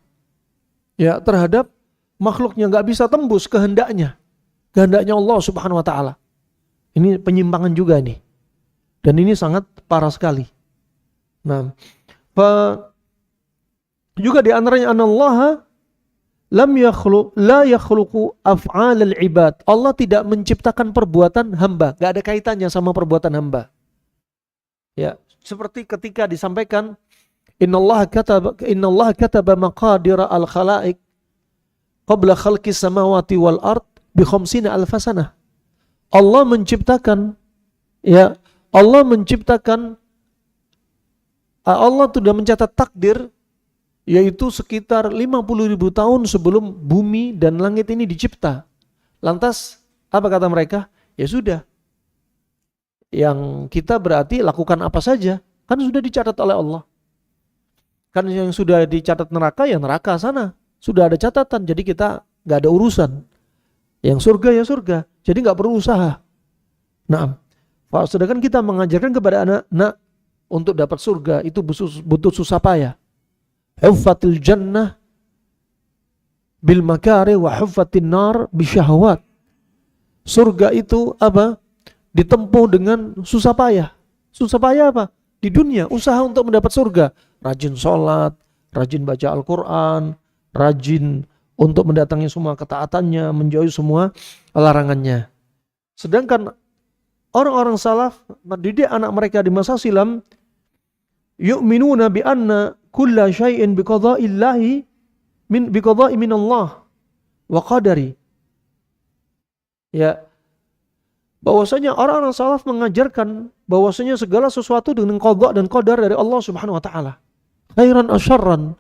Ya, terhadap makhluknya enggak bisa tembus kehendaknya. Kehendaknya Allah Subhanahu wa taala. Ini penyimpangan juga nih. Dan ini sangat parah sekali. Nah, juga di antaranya anallaha la yakhluqu af'al al-ibad. Allah tidak menciptakan perbuatan hamba, enggak ada kaitannya sama perbuatan hamba. Ya, seperti ketika disampaikan innallaha kataba maqadira al-khalaiq qabla khalqis samawati wal ard bi 50 alf sanah. Allah menciptakan, ya, Allah sudah mencatat takdir, yaitu sekitar 50.000 tahun sebelum bumi dan langit ini dicipta. Lantas apa kata mereka? Ya sudah, yang kita berarti lakukan apa saja, kan sudah dicatat oleh Allah. Kan yang sudah dicatat neraka ya neraka sana, sudah ada catatan, jadi kita gak ada urusan. Yang surga ya surga, jadi gak perlu usaha. Nah, sedangkan kita mengajarkan kepada anak-anak untuk dapat surga itu butuh susah payah. Huffatil jannah bil makari wa huffatin nar bisyahwat. Surga itu apa? Ditempuh dengan susah payah. Susah payah apa? Di dunia, usaha untuk mendapat surga. Rajin sholat, rajin baca Al-Quran, rajin untuk mendatangi semua ketaatannya, menjauhi semua larangannya. Sedangkan orang-orang salaf mendidik anak mereka di masa silam, yu'minuna bi anna kulla syai'in biqada'illahi biqada'i min Allah wa qadari. Ya, bahwasanya orang-orang salaf mengajarkan bahwasanya segala sesuatu dengan qada dan qadar dari Allah Subhanahu wa taala. Khairan asyarran,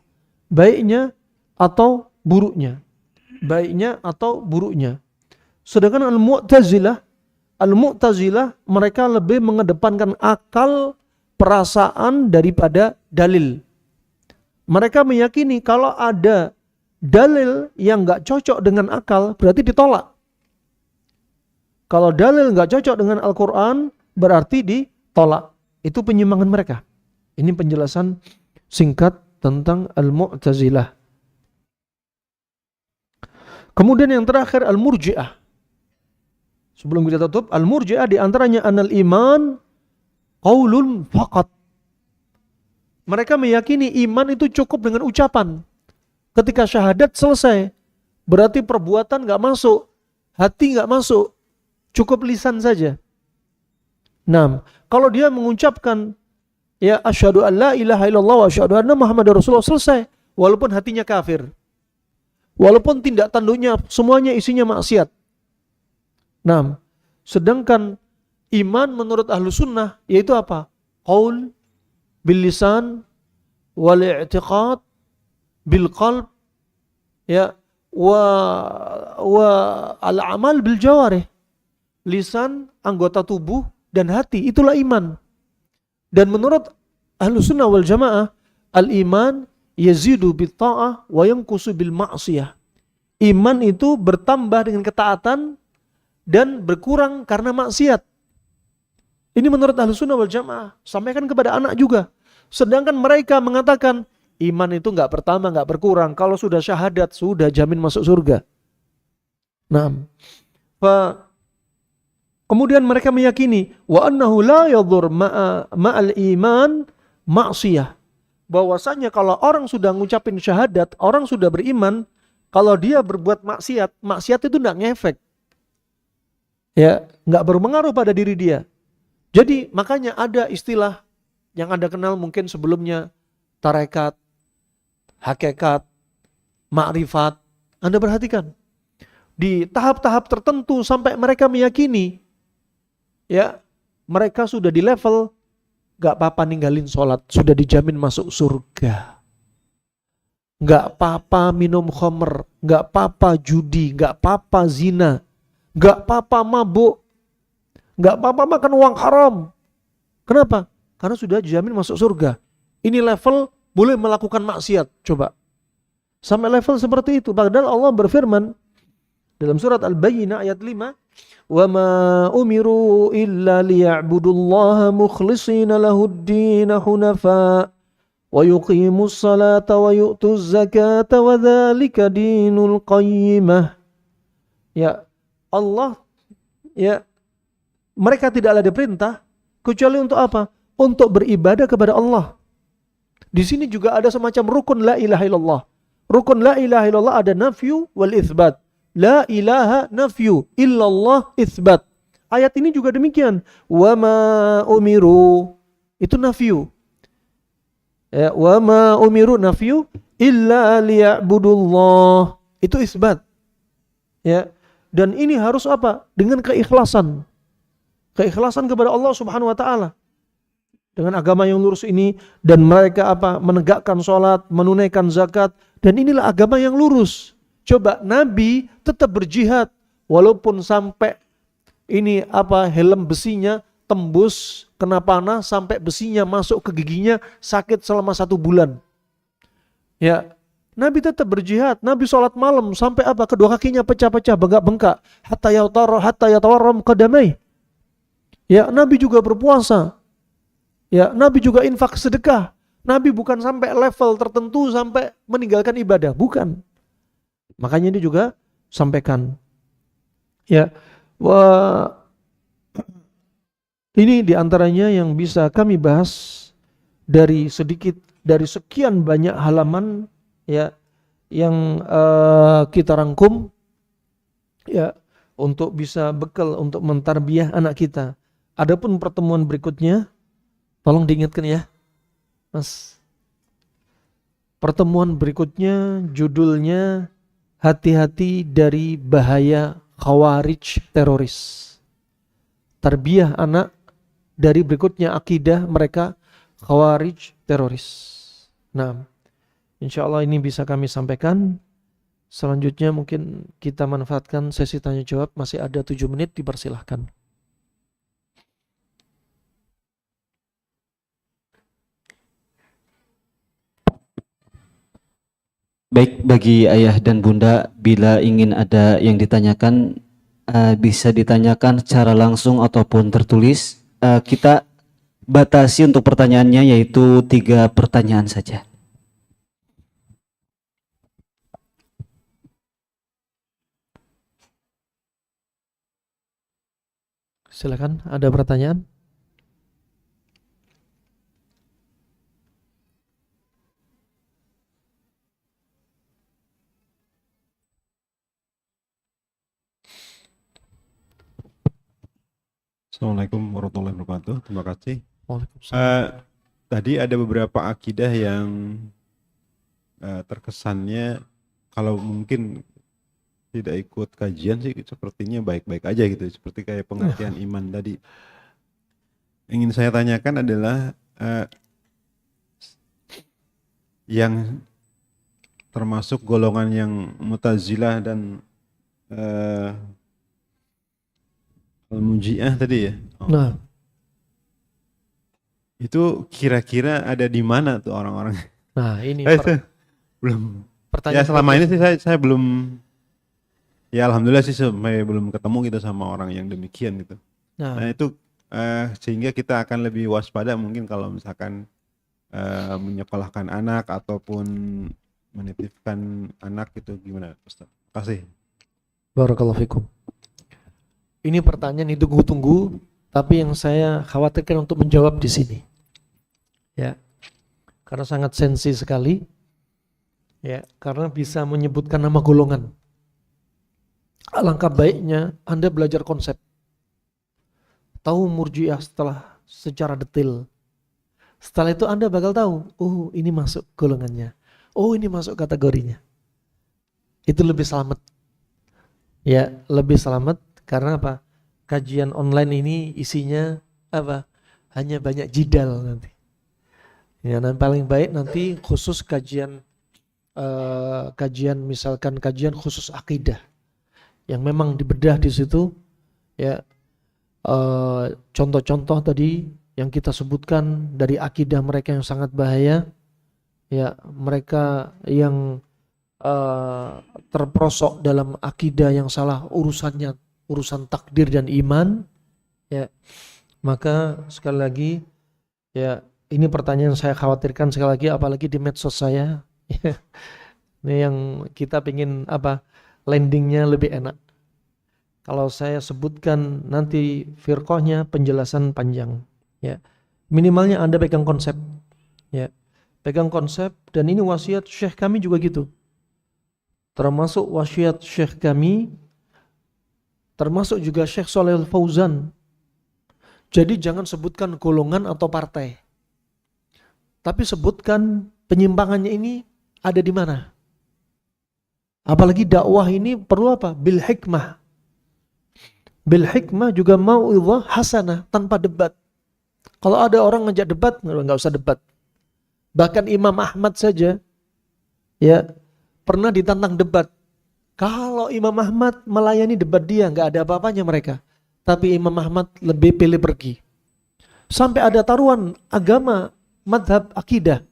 baiknya atau buruknya. Baiknya atau buruknya. Sedangkan Al-Mu'tazilah mereka lebih mengedepankan akal, perasaan daripada dalil. Mereka meyakini kalau ada dalil yang nggak cocok dengan akal, berarti ditolak. Kalau dalil nggak cocok dengan Al-Quran, berarti ditolak. Itu penyimpangan mereka. Ini penjelasan singkat tentang Al-Mu'tazilah. Kemudian yang terakhir Al-Murji'ah. Sebelum kita tutup, Al-Murji'ah diantaranya anal iman qaulun faqat. Mereka meyakini iman itu cukup dengan ucapan. Ketika syahadat selesai, berarti perbuatan gak masuk, hati gak masuk, cukup lisan saja. Nah, kalau dia mengucapkan ya asyhadu an la ilaha illallah wa asyhadu anna Muhammadar Rasulullah, selesai, walaupun hatinya kafir. Walaupun tindak tanduknya semuanya isinya maksiat. Nah, sedangkan iman menurut ahlu sunnah yaitu apa? Qaul bil lisan wal i'tiqad bil qalb, ya, wa al amal bil jawarih. Lisan, anggota tubuh dan hati, itulah iman. Dan menurut ahlu sunnah wal jamaah, al iman yazidu bil ta'ah wa yanqusu bil ma'siyah. Iman itu bertambah dengan ketaatan dan berkurang karena maksiat. Ini menurut Ahlussunnah wal Jamaah. Sampaikan kepada anak juga. Sedangkan mereka mengatakan iman itu enggak bertambah, enggak berkurang. Kalau sudah syahadat, sudah jamin masuk surga. Nah, kemudian mereka meyakini wa annahu la yadhur ma'al iman ma'siyah. Bahwasanya kalau orang sudah ngucapin syahadat, orang sudah beriman, kalau dia berbuat maksiat, maksiat itu enggak ngefek. Ya, nggak berpengaruh pada diri dia. Jadi makanya ada istilah yang Anda kenal mungkin sebelumnya, tarekat, hakikat, ma'rifat. Anda perhatikan di tahap-tahap tertentu sampai mereka meyakini, ya, mereka sudah di level nggak apa-apa ninggalin sholat, sudah dijamin masuk surga. Nggak apa-apa minum khamr, nggak apa-apa judi, nggak apa-apa zina. Gak apa-apa mabuk, gak apa-apa makan uang haram. Kenapa? Karena sudah dijamin masuk surga. Ini level boleh melakukan maksiat. Coba. Sampai level seperti itu. Padahal Allah berfirman dalam surat Al-Bayyinah ayat 5, "Wa ma umiru illa liya'budullaha mukhlishina lahud-din hunafa wa yuqimus salata wa yu'tuz zakata wa dzalika dinul qayyimah." Ya, Allah, ya, mereka tidaklah diperintah kecuali untuk apa? Untuk beribadah kepada Allah. Di sini juga ada semacam rukun la ilaha illallah. Rukun la ilaha illallah ada nafyu wal itsbat. La ilaha nafyu, illallah itsbat. Ayat ini juga demikian. Wa ma umiru, itu nafyu. Ya, wa ma umiru nafyu illa liya'budullah. Itu itsbat. Ya. Dan ini harus apa? Dengan keikhlasan. Keikhlasan kepada Allah Subhanahu wa taala. Dengan agama yang lurus ini, dan mereka apa? Menegakkan sholat, menunaikan zakat, dan inilah agama yang lurus. Coba Nabi tetap berjihad walaupun sampai ini apa? Helm besinya tembus kena panah sampai besinya masuk ke giginya, sakit selama 1 bulan. Ya, Nabi tetap berjihad. Nabi sholat malam sampai apa? Kedua kakinya pecah-pecah, bengkak-bengkak. Hatta yatawarram qadamai. Ya, Nabi juga berpuasa. Ya, Nabi juga infak sedekah. Nabi bukan sampai level tertentu sampai meninggalkan ibadah, bukan. Makanya ini juga sampaikan. Ya, ini diantaranya yang bisa kami bahas dari sekian banyak halaman, ya, yang kita rangkum, ya, untuk bisa bekal untuk mentarbiyah anak kita. Adapun pertemuan berikutnya, tolong diingatkan ya, Mas. Pertemuan berikutnya judulnya hati-hati dari bahaya khawarij teroris. Tarbiyah anak dari berikutnya akidah mereka khawarij teroris. Nah, insya Allah ini bisa kami sampaikan. Selanjutnya mungkin kita manfaatkan sesi tanya jawab. Masih ada 7 menit, dipersilahkan. Baik, bagi ayah dan bunda, bila ingin ada yang ditanyakan, bisa ditanyakan secara langsung ataupun tertulis. Kita batasi untuk pertanyaannya yaitu 3 pertanyaan saja. Silakan, ada pertanyaan? Assalamualaikum warahmatullahi wabarakatuh. Terima kasih. Waalaikumsalam. Tadi ada beberapa akidah yang terkesannya kalau mungkin tidak ikut kajian sih sepertinya baik-baik aja gitu. Seperti kayak pengertian iman tadi. Ingin saya tanyakan adalah yang termasuk golongan yang Mu'tazilah dan Al-Murji'ah tadi ya. Nah, Itu kira-kira ada di mana tuh orang-orang? nah ini Belum. Ya pertanyaan selama ini bagus. sih saya belum. Ya alhamdulillah sih sampai belum ketemu gitu sama orang yang demikian gitu. Nah, Nah itu sehingga kita akan lebih waspada mungkin kalau misalkan menyekolahkan anak ataupun menitipkan anak gitu gimana Ustaz? Terima kasih. barakallahu fikum. Ini pertanyaan ditunggu-tunggu, tapi yang saya khawatirkan untuk menjawab di sini. Ya. Karena sangat sensi sekali. Ya, karena bisa menyebutkan nama golongan. Alangkah baiknya Anda belajar konsep. Tahu Murji'ah secara detail. Setelah itu Anda bakal tahu, oh ini masuk golongannya. Oh ini masuk kategorinya. Itu lebih selamat. Ya, lebih selamat karena apa? Kajian online ini isinya apa? Hanya banyak jidal nanti. Ya, dan paling baik nanti khusus kajian misalkan kajian khusus akidah yang memang dibedah di situ ya, contoh-contoh tadi yang kita sebutkan dari akidah mereka yang sangat bahaya ya, mereka yang terperosok dalam akidah yang salah urusan takdir dan iman ya, maka sekali lagi ya, ini pertanyaan saya khawatirkan sekali lagi apalagi di medsos saya. Ini yang kita pingin apa, landingnya lebih enak. Kalau saya sebutkan nanti firqahnya penjelasan panjang ya. Minimalnya Anda pegang konsep ya. Pegang konsep, dan ini wasiat syekh kami juga gitu. Termasuk wasiat syekh kami, termasuk juga Syekh Shalih Al-Fauzan. Jadi jangan sebutkan golongan atau partai. Tapi sebutkan penyimpangannya ini ada di mana. Apalagi dakwah ini perlu apa? Bil hikmah. Bil hikmah juga mau'izah hasanah, tanpa debat. Kalau ada orang ngajak debat, nggak usah debat. Bahkan Imam Ahmad saja ya pernah ditantang debat. Kalau Imam Ahmad melayani debat dia, nggak ada apa-apanya mereka. Tapi Imam Ahmad lebih pilih pergi. Sampai ada taruhan agama, madhab, akidah.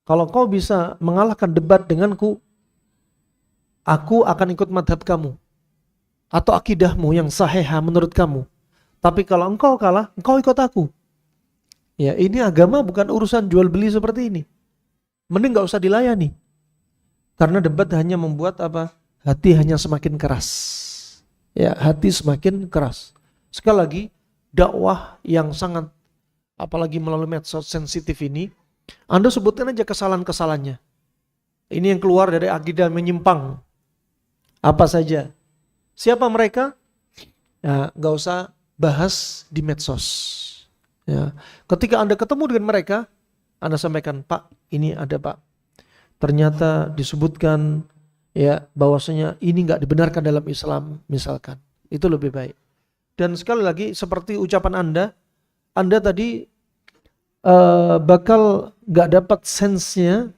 Kalau kau bisa mengalahkan debat denganku, aku akan ikut madhab kamu. Atau akidahmu yang sahih menurut kamu. Tapi kalau engkau kalah, engkau ikut aku. Ya, ini agama bukan urusan jual beli seperti ini. Mending gak usah dilayani. Karena debat hanya membuat apa? Hati hanya semakin keras. Ya, hati semakin keras. Sekali lagi, dakwah yang sangat, apalagi melalui medsos sensitif ini, Anda sebutkan aja kesalahan-kesalahannya. Ini yang keluar dari akidah menyimpang. Apa saja. Siapa mereka? Ya, gak usah bahas di medsos. Ya. Ketika Anda ketemu dengan mereka, Anda sampaikan, Pak, ini ada Pak. Ternyata disebutkan ya bahwasanya ini nggak dibenarkan dalam Islam, misalkan. Itu lebih baik. Dan sekali lagi seperti ucapan Anda tadi bakal nggak dapat sense-nya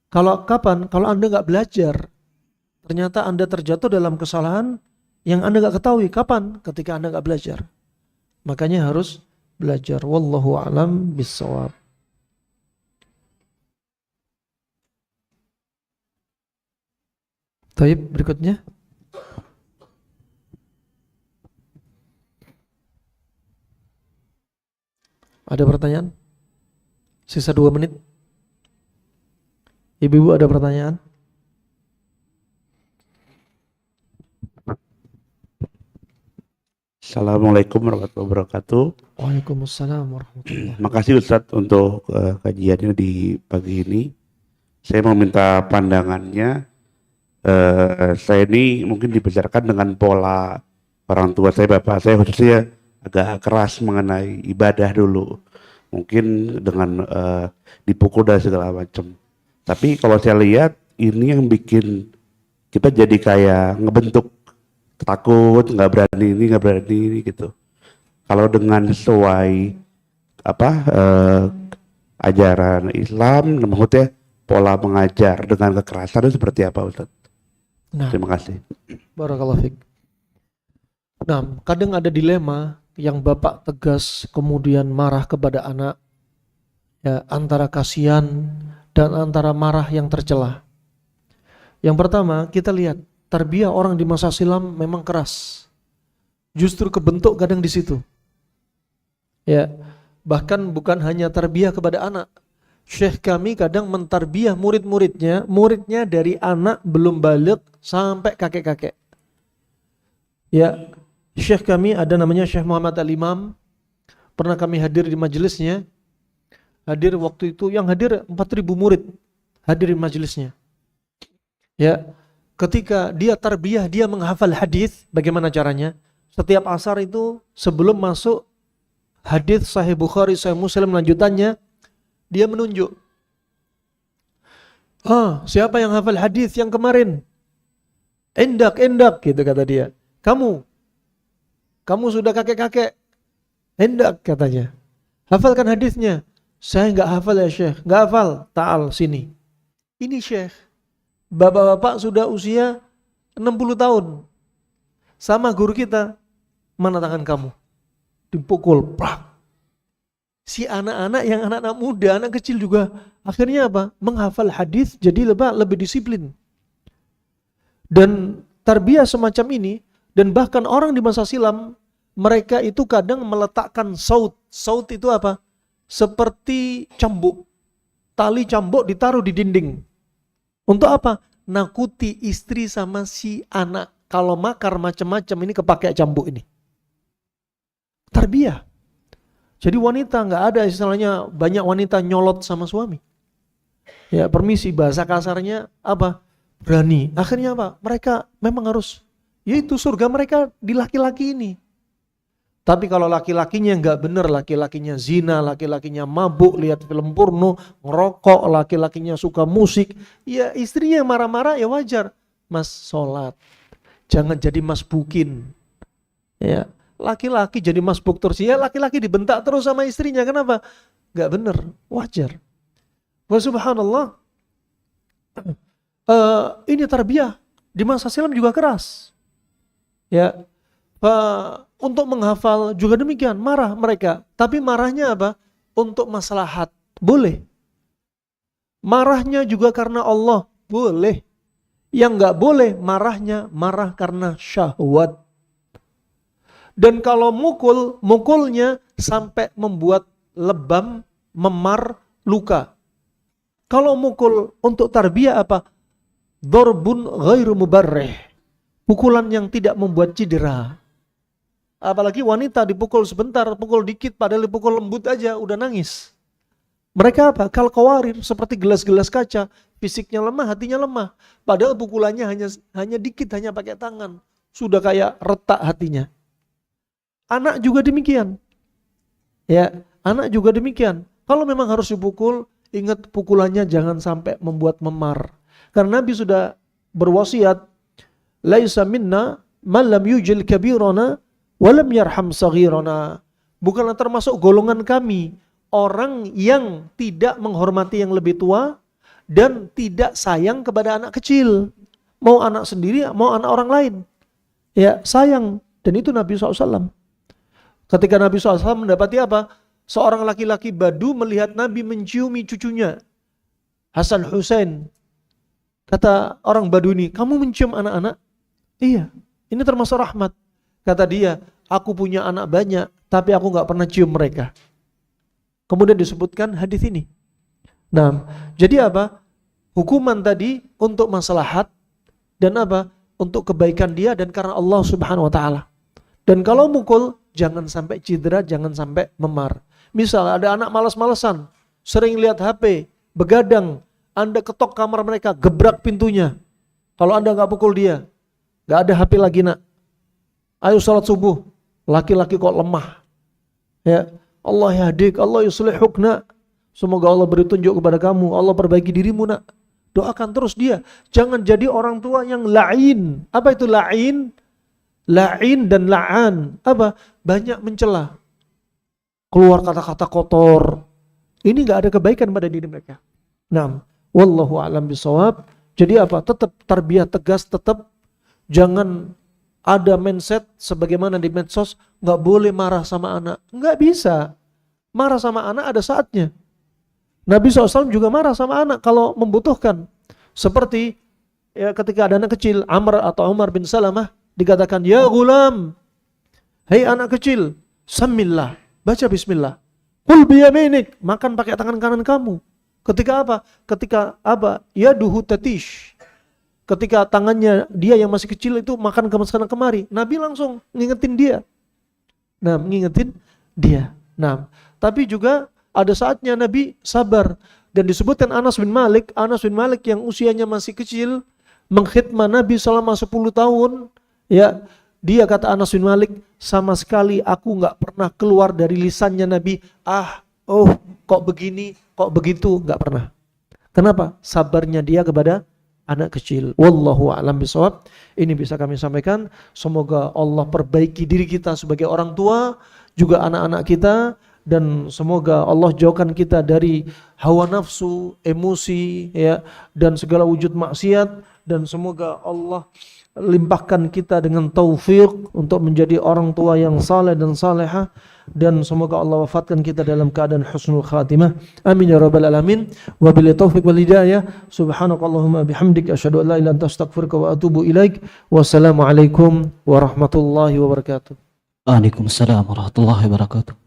kalau kapan? Kalau Anda nggak belajar. Ternyata Anda terjatuh dalam kesalahan yang Anda nggak ketahui. Kapan? Ketika Anda nggak belajar. Makanya harus belajar. Wallahu a'lam bishawab. Baik, berikutnya. Ada pertanyaan? Sisa 2 menit. Ibu-ibu ada pertanyaan? Assalamualaikum warahmatullahi wabarakatuh. Waalaikumsalam warahmatullahi wabarakatuh. Makasih Ustadz untuk kajiannya di pagi ini. Saya mau minta pandangannya. Saya ini mungkin dibesarkan dengan pola orang tua saya, bapak saya khususnya agak keras mengenai ibadah dulu. Mungkin dengan dipukul dan segala macam. Tapi kalau saya lihat ini yang bikin kita jadi kayak ngebentuk takut, nggak berani ini gitu. Kalau dengan sesuai ajaran Islam, maksudnya pola mengajar dengan kekerasan itu seperti apa, Ustaz? Nah, Terima kasih. barakallahu fiik. Nah, kadang ada dilema yang bapak tegas kemudian marah kepada anak, ya, antara kasihan dan antara marah yang tercela. Yang pertama, kita lihat tarbiyah orang di masa silam memang keras. Justru kebentuk kadang di situ. Ya, bahkan bukan hanya tarbiyah kepada anak. Syekh kami kadang mentarbiyah muridnya dari anak belum balik sampai kakek-kakek. Ya, Syekh kami ada namanya Syekh Muhammad Al-Imam. Pernah kami hadir di majelisnya. Hadir waktu itu, yang hadir 4.000 murid hadir di majelisnya. Ya, ketika dia tarbiyah, dia menghafal hadis. Bagaimana caranya? Setiap asar itu sebelum masuk hadis Sahih Bukhari, Sahih Muslim lanjutannya, dia menunjuk. Siapa yang hafal hadis yang kemarin? Endak gitu kata dia. Kamu sudah kakek-kakek. Endak katanya. Hafalkan hadisnya. Saya enggak hafal ya Syekh. Enggak hafal. Ta'al sini. Ini Syekh. Bapak-bapak sudah usia 60 tahun. Sama guru kita. Mana tangan kamu? Dipukul. Prak. Si anak-anak yang anak-anak muda, anak kecil juga. Akhirnya apa? Menghafal hadis jadi lebih disiplin. Dan tarbiyah semacam ini. Dan bahkan orang di masa silam. Mereka itu kadang meletakkan saut. Saut itu apa? Seperti cambuk. Tali cambuk ditaruh di dinding. Untuk apa? Nakuti istri sama si anak. Kalau makar macam-macam ini kepakai cambuk ini. Tarbiyah. Jadi wanita nggak ada istilahnya banyak wanita nyolot sama suami. Ya permisi bahasa kasarnya apa? Berani. Akhirnya apa? Mereka memang harus. Yaitu surga mereka di laki-laki ini. Tapi kalau laki-lakinya nggak benar, laki-lakinya zina, laki-lakinya mabuk, lihat film porno, ngerokok, laki-lakinya suka musik, ya istrinya marah-marah ya wajar. Mas sholat, jangan jadi mas bukin. Ya, laki-laki jadi mas buk terus, ya laki-laki dibentak terus sama istrinya, kenapa? Nggak benar, wajar. Wah subhanallah, ini tarbiyah di masa silam juga keras. Ya. Untuk menghafal juga demikian, marah mereka. Tapi marahnya apa? Untuk maslahat, boleh. Marahnya juga karena Allah, boleh. Yang nggak boleh marahnya, marah karena syahwat. Dan kalau mukulnya sampai membuat lebam, memar, luka. Kalau mukul untuk tarbiyah apa? Darbun ghairu mubarrih. Pukulan yang tidak membuat cedera. Apalagi wanita dipukul sebentar, pukul dikit, padahal dipukul lembut aja udah nangis. Mereka apa? Kal qawarir, seperti gelas-gelas kaca, fisiknya lemah, hatinya lemah. Padahal pukulannya hanya dikit, hanya pakai tangan. Sudah kayak retak hatinya. anak juga demikian. Ya, anak juga demikian. Kalau memang harus dipukul, ingat pukulannya jangan sampai membuat memar. Karena Nabi sudah berwasiat, laisa minna man lam yujil kabirana wa lam yarham saghirana. Bukanlah termasuk golongan kami orang yang tidak menghormati yang lebih tua dan tidak sayang kepada anak kecil. Mau anak sendiri, mau anak orang lain. Ya, sayang. Dan itu Nabi SAW. Ketika Nabi SAW mendapati apa? Seorang laki-laki Badu melihat Nabi menciumi cucunya, Hasan Husain. Kata orang Badu ini, kamu mencium anak-anak? Iya, ini termasuk rahmat. Kata dia, aku punya anak banyak, tapi aku gak pernah cium mereka. Kemudian disebutkan hadis ini. Nah, jadi apa? Hukuman tadi untuk maslahat dan apa? Untuk kebaikan dia dan karena Allah Subhanahu wa taala. Dan kalau mukul jangan sampai cedera, jangan sampai memar. Misal ada anak malas-malesan, sering lihat HP, begadang, Anda ketok kamar mereka, gebrak pintunya. Kalau Anda nggak pukul dia, nggak ada HP lagi nak. Ayo salat subuh, laki-laki kok lemah. Ya, Allah yahdik, Allah yuslihuk nak. Semoga Allah beri tunjuk kepada kamu, Allah perbaiki dirimu nak. Doakan terus dia. Jangan jadi orang tua yang la'in. Apa itu la'in? La'in dan la'an. Apa? Banyak mencela. Keluar kata-kata kotor. Ini gak ada kebaikan pada diri mereka. Nah, wallahu a'lam bishawab. Jadi apa? Tetap tarbiyah tegas, tetap jangan ada mindset sebagaimana di medsos, gak boleh marah sama anak. Gak bisa. Marah sama anak ada saatnya. Nabi SAW juga marah sama anak kalau membutuhkan. Seperti ya, ketika ada anak kecil, Amr atau Umar bin Salamah, dikatakan, ya gulam, hei anak kecil, samillah, baca bismillah. Kul biyaminik, makan pakai tangan kanan kamu. Ketika apa? Ketika apa? Yaduhu tatish. Ketika tangannya dia yang masih kecil itu makan ke sana kemari, Nabi langsung ngingetin dia. Nah, ngingetin dia. Nah, tapi juga ada saatnya Nabi sabar. Dan disebutkan Anas bin Malik yang usianya masih kecil, mengkhidmah Nabi selama 10 tahun. Ya, dia kata Anas bin Malik, sama sekali aku gak pernah keluar dari lisannya Nabi, kok begini, kok begitu, gak pernah. Kenapa? Sabarnya dia kepada anak kecil. Wallahu a'lam bishawab. Ini bisa kami sampaikan. Semoga Allah perbaiki diri kita sebagai orang tua, juga anak-anak kita. Dan semoga Allah jauhkan kita dari hawa nafsu, emosi, ya, dan segala wujud maksiat. Dan semoga Allah limpahkan kita dengan taufik untuk menjadi orang tua yang saleh dan salehah. Dan semoga Allah wafatkan kita dalam keadaan husnul khatimah. Amin ya rabbal alamin. Wabillahi taufiq wal hidayah. Subhanakallahumma bihamdik asyhadu an la ilaha illa anta astaghfiruka wa atubu ilaik. Wassalamualaikum warahmatullahi wabarakatuh. Waalaikumsalam warahmatullahi wabarakatuh.